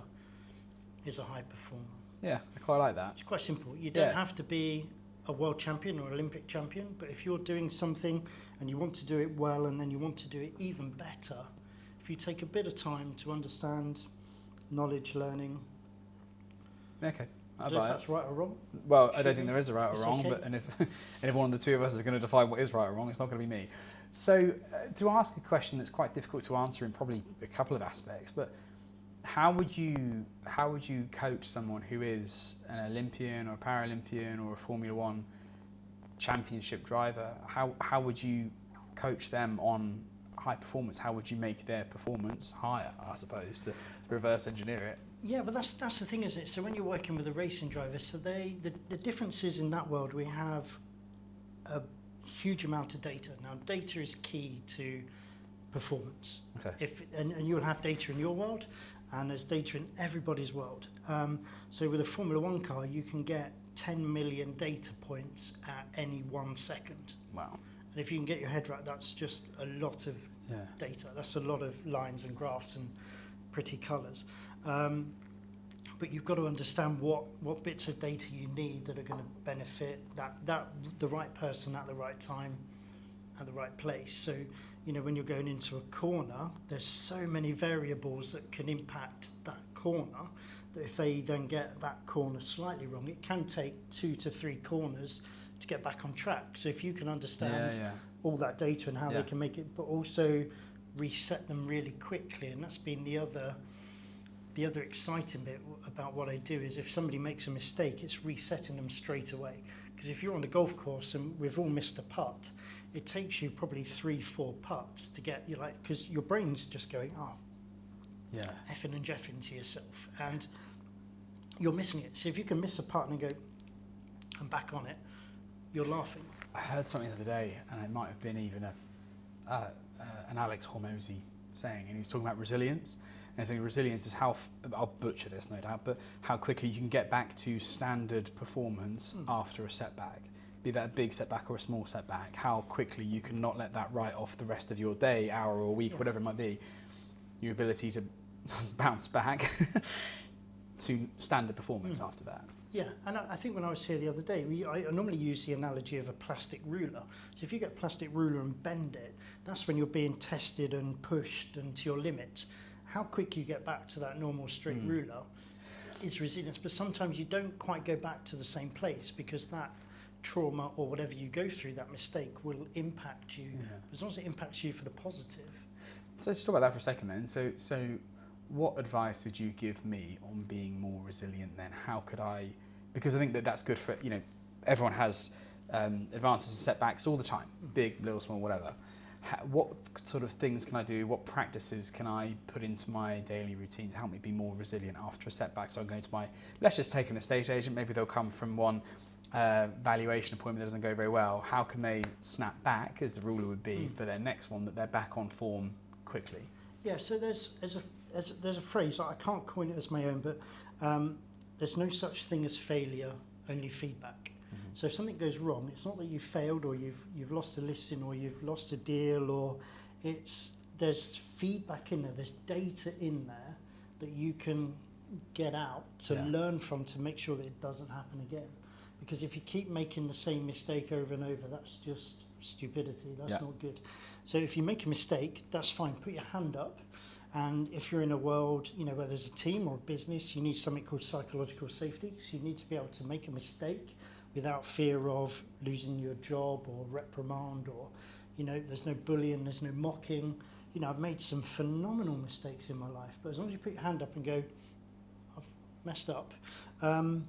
Speaker 2: is a high performer.
Speaker 1: Yeah, I quite like that.
Speaker 2: It's quite simple. You don't have to be a world champion or Olympic champion, but if you're doing something and you want to do it well and then you want to do it even better, if you take a bit of time to understand knowledge, learning.
Speaker 1: Okay,
Speaker 2: I don't know if that's right or wrong.
Speaker 1: Well, I don't think there is a right or
Speaker 2: It's
Speaker 1: wrong,
Speaker 2: okay.
Speaker 1: but and if one of the two of us is going to define what is right or wrong, it's not going to be me. So to ask a question that's quite difficult to answer in probably a couple of aspects, but how would you coach someone who is an Olympian or a Paralympian or a Formula One championship driver? How would you coach them on high performance? How would you make their performance higher, I suppose, to reverse engineer it?
Speaker 2: Yeah, but that's the thing, isn't it? So when you're working with a racing driver, so the difference is in that world we have a huge amount of data. Now, data is key to performance.
Speaker 1: Okay.
Speaker 2: And you'll have data in your world, and there's data in everybody's world. So with a Formula One car, you can get 10 million data points at any 1 second.
Speaker 1: Wow.
Speaker 2: And if you can get your head right, that's just a lot of data. That's a lot of lines and graphs and pretty colours. But you've got to understand what bits of data you need that are going to benefit the right person at the right time at the right place. So, you know, when you're going into a corner, there's so many variables that can impact that corner that if they then get that corner slightly wrong, it can take 2 to 3 corners to get back on track. So if you can understand all that data and how they can make it, but also reset them really quickly, and that's been the other exciting bit about what I do is if somebody makes a mistake, it's resetting them straight away. Because if you're on the golf course and we've all missed a putt, it takes you probably 3-4 putts to get you because your brain's just going, effing and jeffing to yourself, and you're missing it. So if you can miss a putt and go, I'm back on it, you're laughing.
Speaker 1: I heard something the other day, and it might have been even an Alex Hormozy saying, and he was talking about resilience. And saying resilience is how, I'll butcher this no doubt, but how quickly you can get back to standard performance after a setback. Be that a big setback or a small setback, how quickly you can not let that write off the rest of your day, hour or week, whatever it might be. Your ability to bounce back to standard performance after that.
Speaker 2: Yeah, and I think when I was here the other day, I normally use the analogy of a plastic ruler. So if you get a plastic ruler and bend it, that's when you're being tested and pushed and to your limits. How quick you get back to that normal straight ruler is resilience, but sometimes you don't quite go back to the same place because that trauma or whatever you go through, that mistake, will impact you. As long as it impacts you for the positive.
Speaker 1: So let's talk about that for a second then. So what advice would you give me on being more resilient then? How could I, because I think that's good for, you know, everyone has advances and setbacks all the time, big, little, small, whatever. What sort of things can I do? What practices can I put into my daily routine to help me be more resilient after a setback? So I'm going to let's just take an estate agent. Maybe they'll come from one valuation appointment that doesn't go very well. How can they snap back, as the ruler would be, for their next one, that they're back on form quickly?
Speaker 2: Yeah, so there's a phrase, I can't coin it as my own, but there's no such thing as failure, only feedback. So if something goes wrong, it's not that you failed or you've lost a listing or you've lost a deal, or there's feedback in there, there's data in there that you can get out to learn from to make sure that it doesn't happen again. Because if you keep making the same mistake over and over, that's just stupidity, that's not good. So if you make a mistake, that's fine, put your hand up. And if you're in a world, you know, where there's a team or a business, you need something called psychological safety. So you need to be able to make a mistake without fear of losing your job or reprimand, or, you know, there's no bullying, there's no mocking. You know, I've made some phenomenal mistakes in my life, but as long as you put your hand up and go, I've messed up, and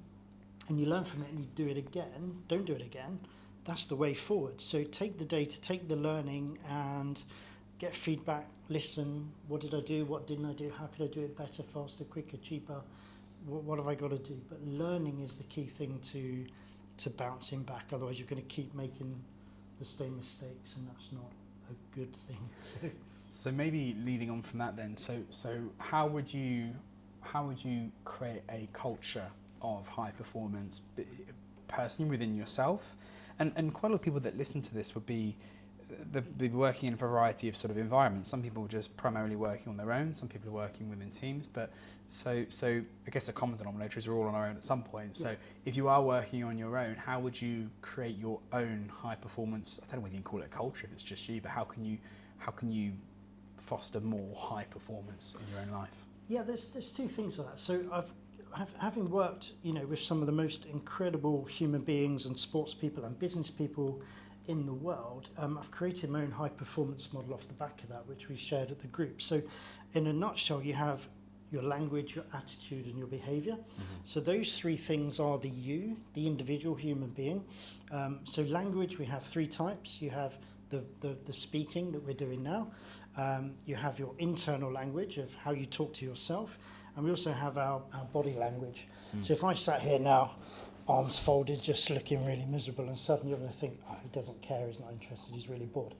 Speaker 2: you learn from it and you do it again, don't do it again, that's the way forward. So take the data, take the learning and get feedback, listen, what did I do, what didn't I do, how could I do it better, faster, quicker, cheaper, what have I got to do? But learning is the key thing to bouncing back, otherwise you're going to keep making the same mistakes, and that's not a good thing.
Speaker 1: So maybe leading on from that then, so how would you create a culture of high performance personally within yourself? And quite a lot of people that listen to this would be working in a variety of sort of environments. Some people are just primarily working on their own, some people are working within teams, but so I guess a common denominator is we're all on our own at some point. So if you are working on your own, how would you create your own high performance, I don't know whether you can call it a culture if it's just you, but how can you foster more high performance in your own life?
Speaker 2: Yeah, there's two things for that. So having worked, with some of the most incredible human beings and sports people and business people in the world, I've created my own high performance model off the back of that, which we shared at the group. So in a nutshell, you have your language, your attitude, and your behavior. So those three things are the individual human being. So language, we have three types. You have the speaking that we're doing now. You have your internal language of how you talk to yourself. And we also have our body language. So if I sat here now, arms folded, just looking really miserable, and suddenly you're going to think, oh, he doesn't care, he's not interested, he's really bored.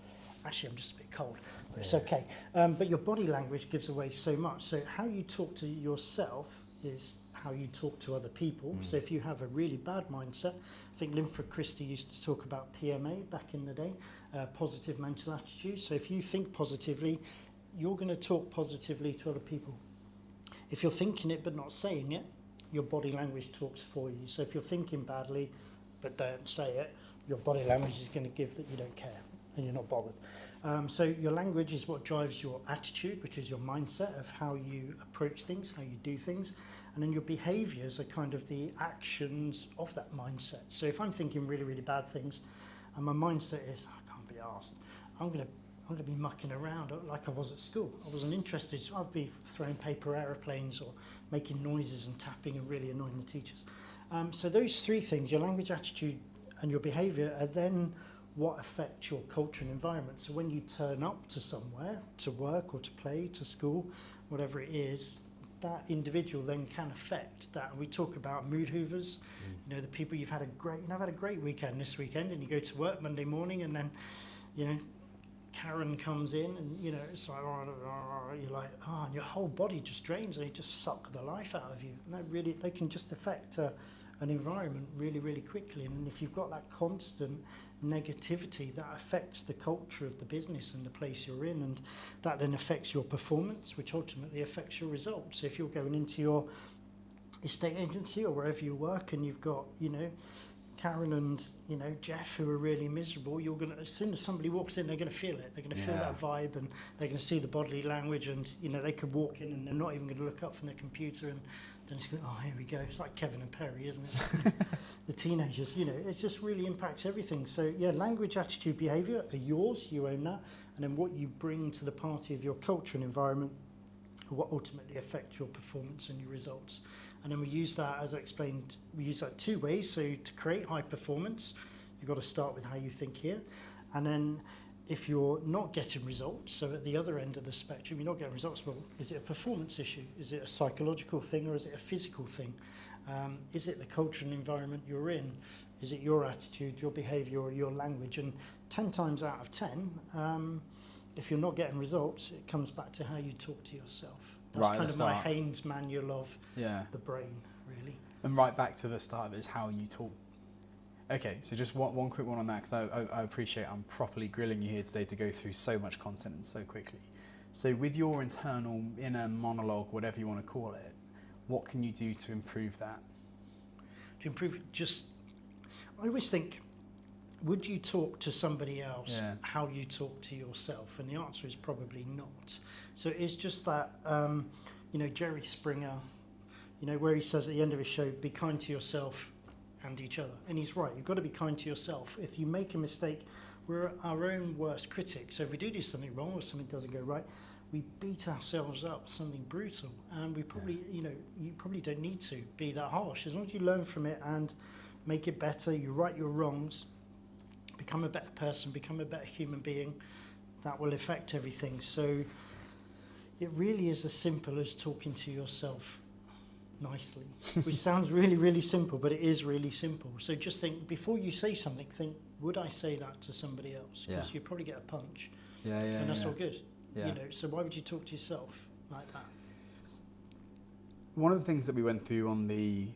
Speaker 2: Actually, I'm just a bit cold, but it's okay. But your body language gives away so much. So how you talk to yourself is how you talk to other people. So if you have a really bad mindset, I think Linford Christie used to talk about PMA back in the day, positive mental attitude. So if you think positively, you're going to talk positively to other people. If you're thinking it but not saying it, your body language talks for you. So if you're thinking badly but don't say it, your body language is going to give that you don't care and you're not bothered. So your language is what drives your attitude, which is your mindset of how you approach things, how you do things. And then your behaviours are kind of the actions of that mindset. So if I'm thinking really, really bad things and my mindset is, I can't be arsed, I'm going to be mucking around like I was at school. I wasn't interested, so I'd be throwing paper aeroplanes or making noises and tapping and really annoying the teachers. So those three things, your language, attitude, and your behaviour, are then what affect your culture and environment. So when you turn up to somewhere, to work or to play, to school, whatever it is, that individual then can affect that. And we talk about mood hoovers, the people I've had a great weekend this weekend, and you go to work Monday morning and then, Karen comes in and, it's like, you're like, and your whole body just drains and they just suck the life out of you. And they can just affect an environment really, really quickly. And if you've got that constant negativity, that affects the culture of the business and the place you're in, and that then affects your performance, which ultimately affects your results. So if you're going into your estate agency or wherever you work and you've got, Karen and Jeff who are really miserable, you're gonna, as soon as somebody walks in, they're gonna feel it. They're gonna feel that vibe, and they're gonna see the bodily language, and they could walk in and they're not even gonna look up from their computer, and then it's going, oh, here we go. It's like Kevin and Perry, isn't it? The teenagers, it just really impacts everything. So yeah, language, attitude, behaviour are yours. You own that, and then what you bring to the party of your culture and environment are what ultimately affect your performance and your results. And then we use that, as I explained, we use that two ways. So to create high performance, you've got to start with how you think here. And then if you're not getting results, so at the other end of the spectrum, you're not getting results, well, is it a performance issue? Is it a psychological thing, or is it a physical thing? Is it the culture and environment you're in? Is it your attitude, your behaviour, or your language? And 10 times out of 10, if you're not getting results, it comes back to how you talk to yourself. That's kind of my Haynes manual of the brain, really.
Speaker 1: And right back to the start of it is how you talk. Okay, so just one quick one on that, because I appreciate I'm properly grilling you here today to go through so much content and so quickly. So with your internal inner monologue, whatever you want to call it, what can you do to improve that?
Speaker 2: To improve, I always think, would you talk to somebody else how you talk to yourself? And the answer is probably not. So it's just that, Jerry Springer, where he says at the end of his show, be kind to yourself and each other. And he's right, you've got to be kind to yourself. If you make a mistake, we're our own worst critic. So if we do something wrong or something doesn't go right, we beat ourselves up, something brutal. And we probably, you probably don't need to be that harsh. As long as you learn from it and make it better, you right your wrongs, become a better person, become a better human being, that will affect everything. So it really is as simple as talking to yourself nicely, which sounds really, really simple, but it is really simple. So just think, before you say something, think, would I say that to somebody else? Because you'd probably get a punch. And that's not good. So why would you talk to yourself like that?
Speaker 1: One of the things that we went through on the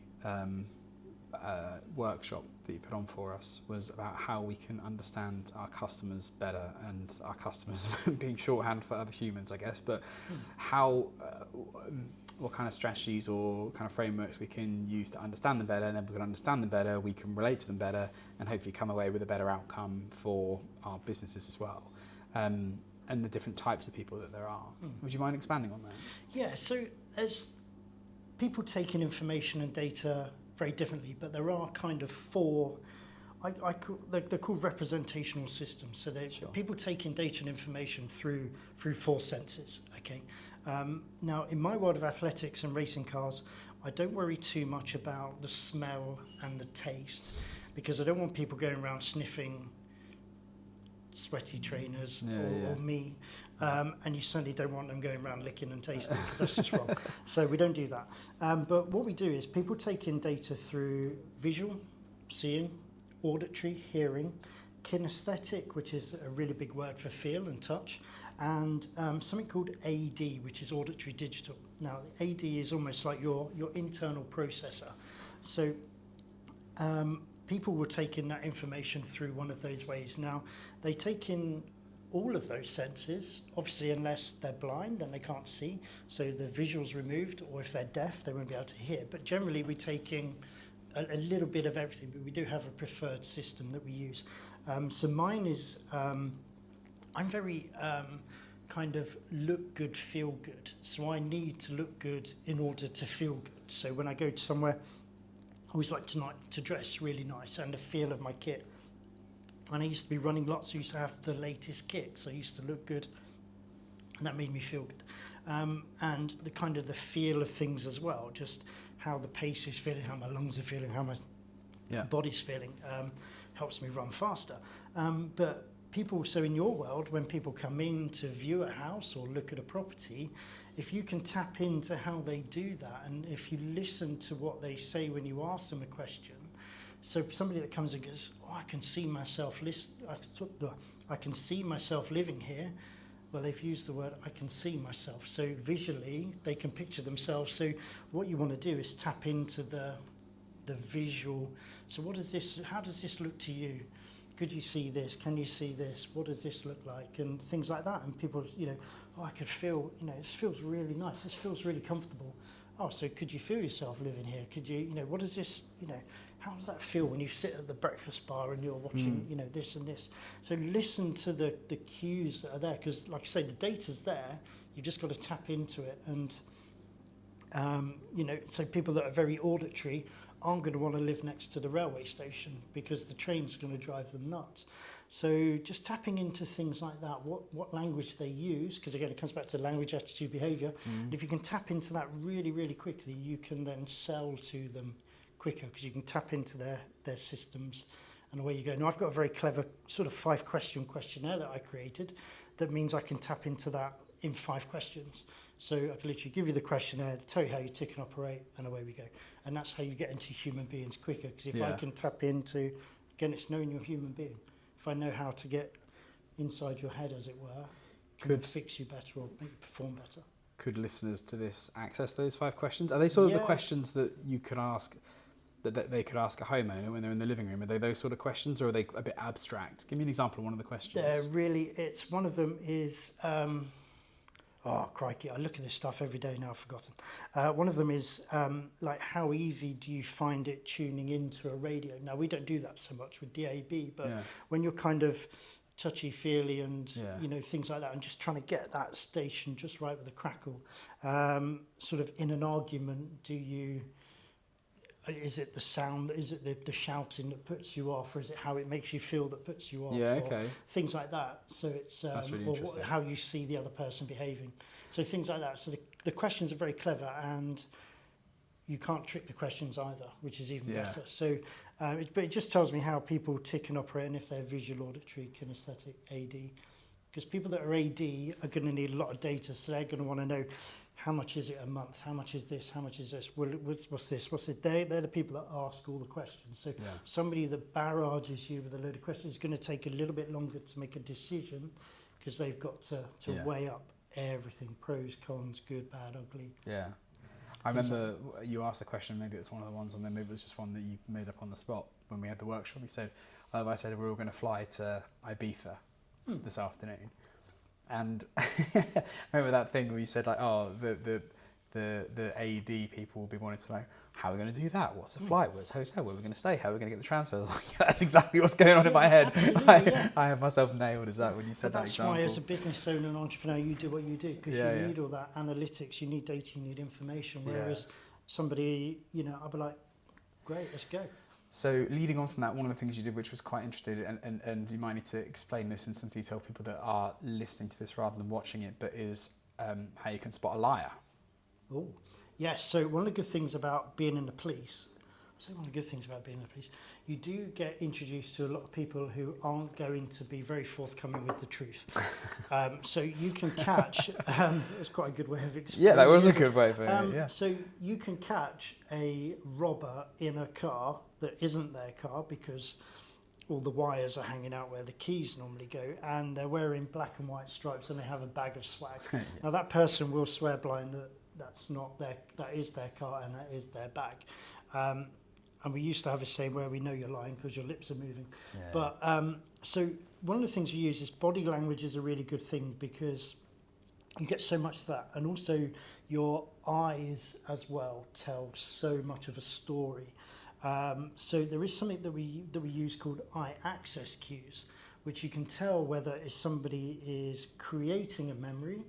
Speaker 1: workshop that you put on for us was about how we can understand our customers better, and our customers being shorthand for other humans, I guess, but how what kind of strategies or kind of frameworks we can use to understand them better, and then we can understand them better, we can relate to them better, and hopefully come away with a better outcome for our businesses as well, and the different types of people that there are. Would you mind expanding on that?
Speaker 2: Yeah, so as people take in information and data very differently, but there are kind of four, they're called representational systems. So people take in data and information through four senses, okay? Now, in my world of athletics and racing cars, I don't worry too much about the smell and the taste, because I don't want people going around sniffing sweaty trainers or me. And you certainly don't want them going around licking and tasting, because that's just wrong. So we don't do that. But what we do is people take in data through visual, seeing, auditory, hearing, kinesthetic, which is a really big word for feel and touch, and something called AD, which is auditory digital. Now, AD is almost like your internal processor. So people will take in that information through one of those ways. Now, they take in all of those senses, obviously, unless they're blind, then they can't see, so the visual's removed, or if they're deaf, they won't be able to hear. But generally, we're taking a little bit of everything, but we do have a preferred system that we use. So mine is, I'm very kind of look good, feel good. So I need to look good in order to feel good. So when I go to somewhere, I always like to dress really nice and the feel of my kit. And I used to be running lots, so I used to have the latest kit, so I used to look good, and that made me feel good. And the kind of the feel of things as well, just how the pace is feeling, how my lungs are feeling, how my body's feeling, helps me run faster. But people, so in your world, when people come in to view a house or look at a property, if you can tap into how they do that, and if you listen to what they say when you ask them a question, so somebody that comes and goes, oh, I can see myself I can see myself living here. Well, they've used the word, I can see myself. So visually, they can picture themselves. So what you want to do is tap into the visual. So how does this look to you? Could you see this? Can you see this? What does this look like? And things like that. And people, oh, I could feel, this feels really nice. This feels really comfortable. Oh, so could you feel yourself living here? Could you, what does this, how does that feel when you sit at the breakfast bar and you're watching, this and this? So listen to the cues that are there, because like I say, the data's there. You've just got to tap into it. And, so people that are very auditory aren't going to want to live next to the railway station, because the train's going to drive them nuts. So just tapping into things like that, what language they use, because again, it comes back to language, attitude, behaviour. And if you can tap into that really, really quickly, you can then sell to them quicker, because you can tap into their systems, and away you go. Now, I've got a very clever sort of 5-question questionnaire that I created that means I can tap into that in 5 questions. So I can literally give you the questionnaire, tell you how you tick and operate, and away we go. And that's how you get into human beings quicker, because if I can tap into, again, it's knowing your human being. If I know how to get inside your head, as it were, could fix you better or make you perform better.
Speaker 1: Could listeners to this access those 5 questions? Are they sort of the questions that you can ask, that they could ask a homeowner when they're in the living room? Are they those sort of questions, or are they a bit abstract? Give me an example of one of the questions.
Speaker 2: It's one of them is, oh crikey, I look at this stuff every day now, I've forgotten. One of them is like, how easy do you find it tuning into a radio? Now, we don't do that so much with DAB, but when you're kind of touchy-feely and things like that, and just trying to get that station just right with a crackle, sort of in an argument, is it the sound, is it the shouting that puts you off, or is it how it makes you feel that puts you off? Things like that. So it's
Speaker 1: that's really interesting.
Speaker 2: how you see the other person behaving. So things like that. So the questions are very clever, and you can't trick the questions either, which is even better. So but it just tells me how people tick and operate, and if they're visual, auditory, kinesthetic, AD. Because people that are AD are going to need a lot of data, so they're going to want to know, how much is it a month? How much is this? How much is this? What's this? What's it? They're the people that ask all the questions. So somebody that barrages you with a load of questions is going to take a little bit longer to make a decision, because they've got to weigh up everything, pros, cons, good, bad, ugly.
Speaker 1: Yeah. I remember you asked a question, maybe it was one of the ones, and then maybe it was just one that you made up on the spot when we had the workshop. You said, I said we're all going to fly to Ibiza this afternoon. And I remember that thing where you said, like, oh, the AED people will be wanting to know, how are we going to do that? What's the flight? Where's the hotel? Where are we going to stay? How are we going to get the transfer? I was like, that's exactly what's going on in my head. I have myself nailed as that when you said that example.
Speaker 2: That's why as a business owner and entrepreneur, you do what you do, because you need all that analytics, you need data, you need information. Whereas somebody, I'll be like, great, let's go.
Speaker 1: So leading on from that, one of the things you did, which was quite interesting, and you might need to explain this in some detail, people that are listening to this rather than watching it, but is how you can spot a liar.
Speaker 2: Oh, yes. So one of the good things about being in the police, you do get introduced to a lot of people who aren't going to be very forthcoming with the truth. So you can catch, it's quite a good way of explaining.
Speaker 1: Yeah, that was a good way of it,
Speaker 2: So you can catch a robber in a car that isn't their car because all the wires are hanging out where the keys normally go, and they're wearing black and white stripes and they have a bag of swag. Now that person will swear blind that that is their car and that is their bag. And we used to have a saying where we know you're lying because your lips are moving. Yeah. But so one of the things we use is body language is a really good thing because you get so much of that, and also your eyes as well tell so much of a story. So there is something that we use called eye access cues, which you can tell whether if somebody is creating a memory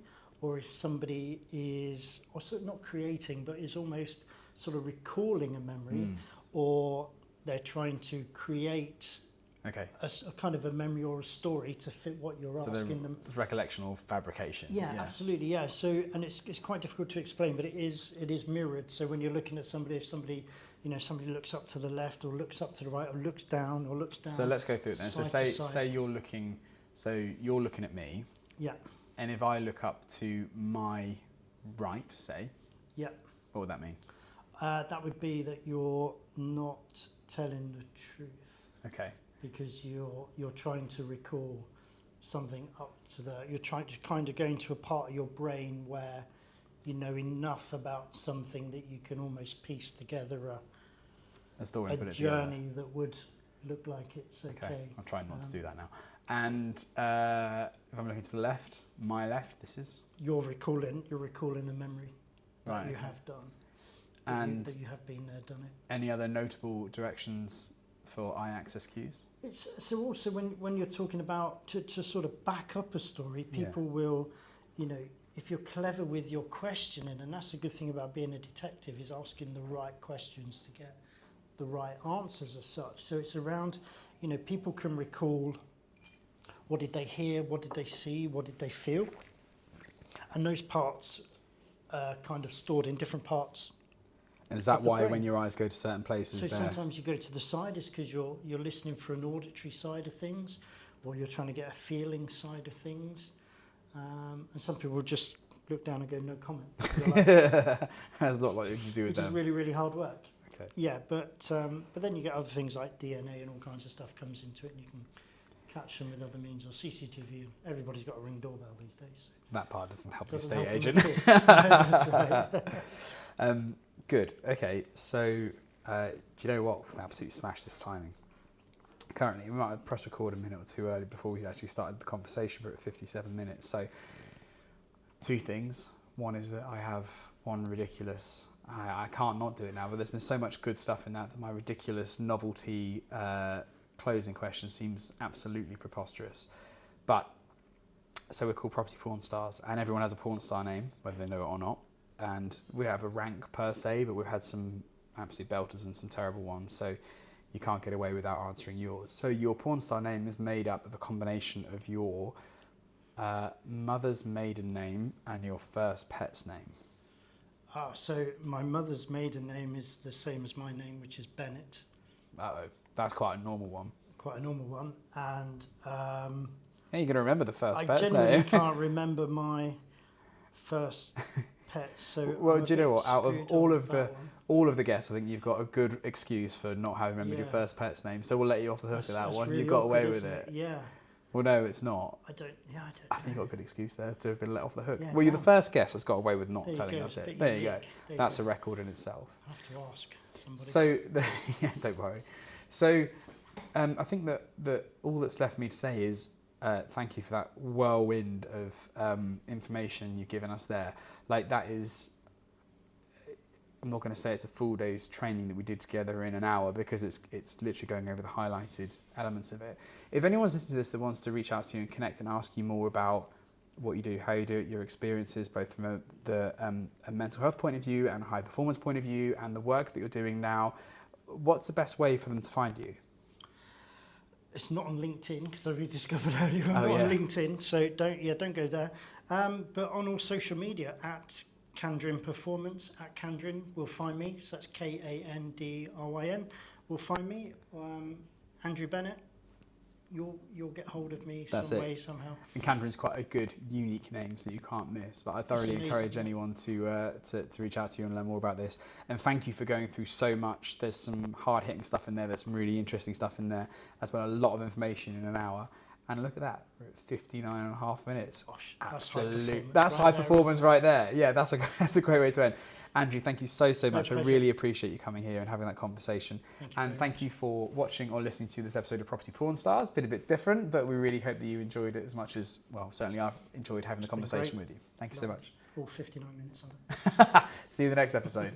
Speaker 2: or if somebody is also not creating but is almost sort of recalling a memory, or they're trying to create a kind of a memory or a story to fit what you're asking them.
Speaker 1: Recollection or fabrication.
Speaker 2: Yeah, absolutely. Yeah. So, and it's quite difficult to explain, but it is mirrored. So when you're looking at somebody, if somebody looks up to the left or looks up to the right or looks down. So
Speaker 1: let's go through it then. So say you're looking at me.
Speaker 2: Yeah.
Speaker 1: And if I look up to my right, say.
Speaker 2: Yeah.
Speaker 1: What would that mean?
Speaker 2: That would be that you're not telling the truth.
Speaker 1: Okay.
Speaker 2: Because you're trying to recall something up to you're trying to kind of go into a part of your brain where you know enough about something that you can almost piece together
Speaker 1: a story,
Speaker 2: a journey that would look like it's okay.
Speaker 1: I'm trying not to do that now. And if I'm looking to the left, my left, this is? You're recalling
Speaker 2: a memory that you have done. That you have been there, done it.
Speaker 1: Any other notable directions for eye access cues?
Speaker 2: So also when you're talking about to sort of back up a story, people will, if you're clever with your questioning, and that's a good thing about being a detective, is asking the right questions to get the right answers as such. So it's around, people can recall what did they hear, what did they see, what did they feel, and those parts are kind of stored in different parts.
Speaker 1: And is that why when your eyes go to certain places?
Speaker 2: So sometimes you go to the side, it's because you're listening for an auditory side of things, or you're trying to get a feeling side of things. And some people will just look down and go, no comment. Like,
Speaker 1: that's not like you can do with them.
Speaker 2: Which is really, really hard work.
Speaker 1: Okay.
Speaker 2: Yeah, but then you get other things like DNA and all kinds of stuff comes into it, and you can catch them with other means, or CCTV. Everybody's got a Ring doorbell these days. So
Speaker 1: that part doesn't help the estate agent.
Speaker 2: That's right.
Speaker 1: Good. Okay. So, do you know what? We absolutely smashed this timing. Currently, we might have pressed record a minute or two early before we actually started the conversation. We're at 57 minutes. So, two things. One is that I have one ridiculous. I can't not do it now, but there's been so much good stuff in that my ridiculous novelty closing question seems absolutely preposterous. But so we're called Property Porn Stars, and everyone has a porn star name, whether they know it or not. And we don't have a rank per se, but we've had some absolute belters and some terrible ones. So you can't get away without answering yours. So your porn star name is made up of a combination of your mother's maiden name and your first pet's name.
Speaker 2: So my mother's maiden name is the same as my name, which is Bennett.
Speaker 1: That's quite a normal one.
Speaker 2: And
Speaker 1: yeah, you're going to remember the first pet's name.
Speaker 2: I genuinely can't remember my first pet. So
Speaker 1: well, do you know what? Out of all of the guests, I think you've got a good excuse for not having remembered your first pet's name. So we'll let you off the hook of that one. Really, you got away with it.
Speaker 2: Yeah.
Speaker 1: Well, no, it's not.
Speaker 2: I don't.
Speaker 1: I think you got a good excuse there to have been let off the hook.
Speaker 2: Yeah,
Speaker 1: well, you're the first guest that's got away with not telling us
Speaker 2: it.
Speaker 1: There you go. That's a record in itself.
Speaker 2: I have to ask somebody.
Speaker 1: So, yeah, don't worry. So, I think that all that's left for me to say is thank you for that whirlwind of information you've given us there. Like, that is I'm not going to say it's a full day's training that we did together in an hour, because it's literally going over the highlighted elements of it. If anyone's listening to this that wants to reach out to you and connect and ask you more about what you do, how you do it, your experiences, both from a mental health point of view and a high performance point of view, and the work that you're doing now, what's the best way for them to find you?
Speaker 2: It's not on LinkedIn, because I rediscovered earlier I'm not on LinkedIn, so don't go there. But on all social media, at Kandrin Performance, at Kandrin will find me. So that's Kandryn will find me. Andrew Bennett, you'll get hold of me some way, somehow. And
Speaker 1: Kandrin's quite a good, unique name, so you can't miss. But I thoroughly encourage anyone to reach out to you and learn more about this. And thank you for going through so much. There's some hard-hitting stuff in there. There's some really interesting stuff in there, as well. A lot of information in an hour. And look at that, we're at 59 and a half minutes.
Speaker 2: Gosh,
Speaker 1: that's high performance right there. Yeah, that's a great way to end. Andrew, thank you so much. I really appreciate you coming here and having that conversation. Thank you for watching or listening to this episode of Property-Pxrn Stars. Been a bit different, but we really hope that you enjoyed it as much as, well, certainly I've enjoyed having the conversation with you. Thank you so much.
Speaker 2: All 59 minutes of it.
Speaker 1: See you in the next episode.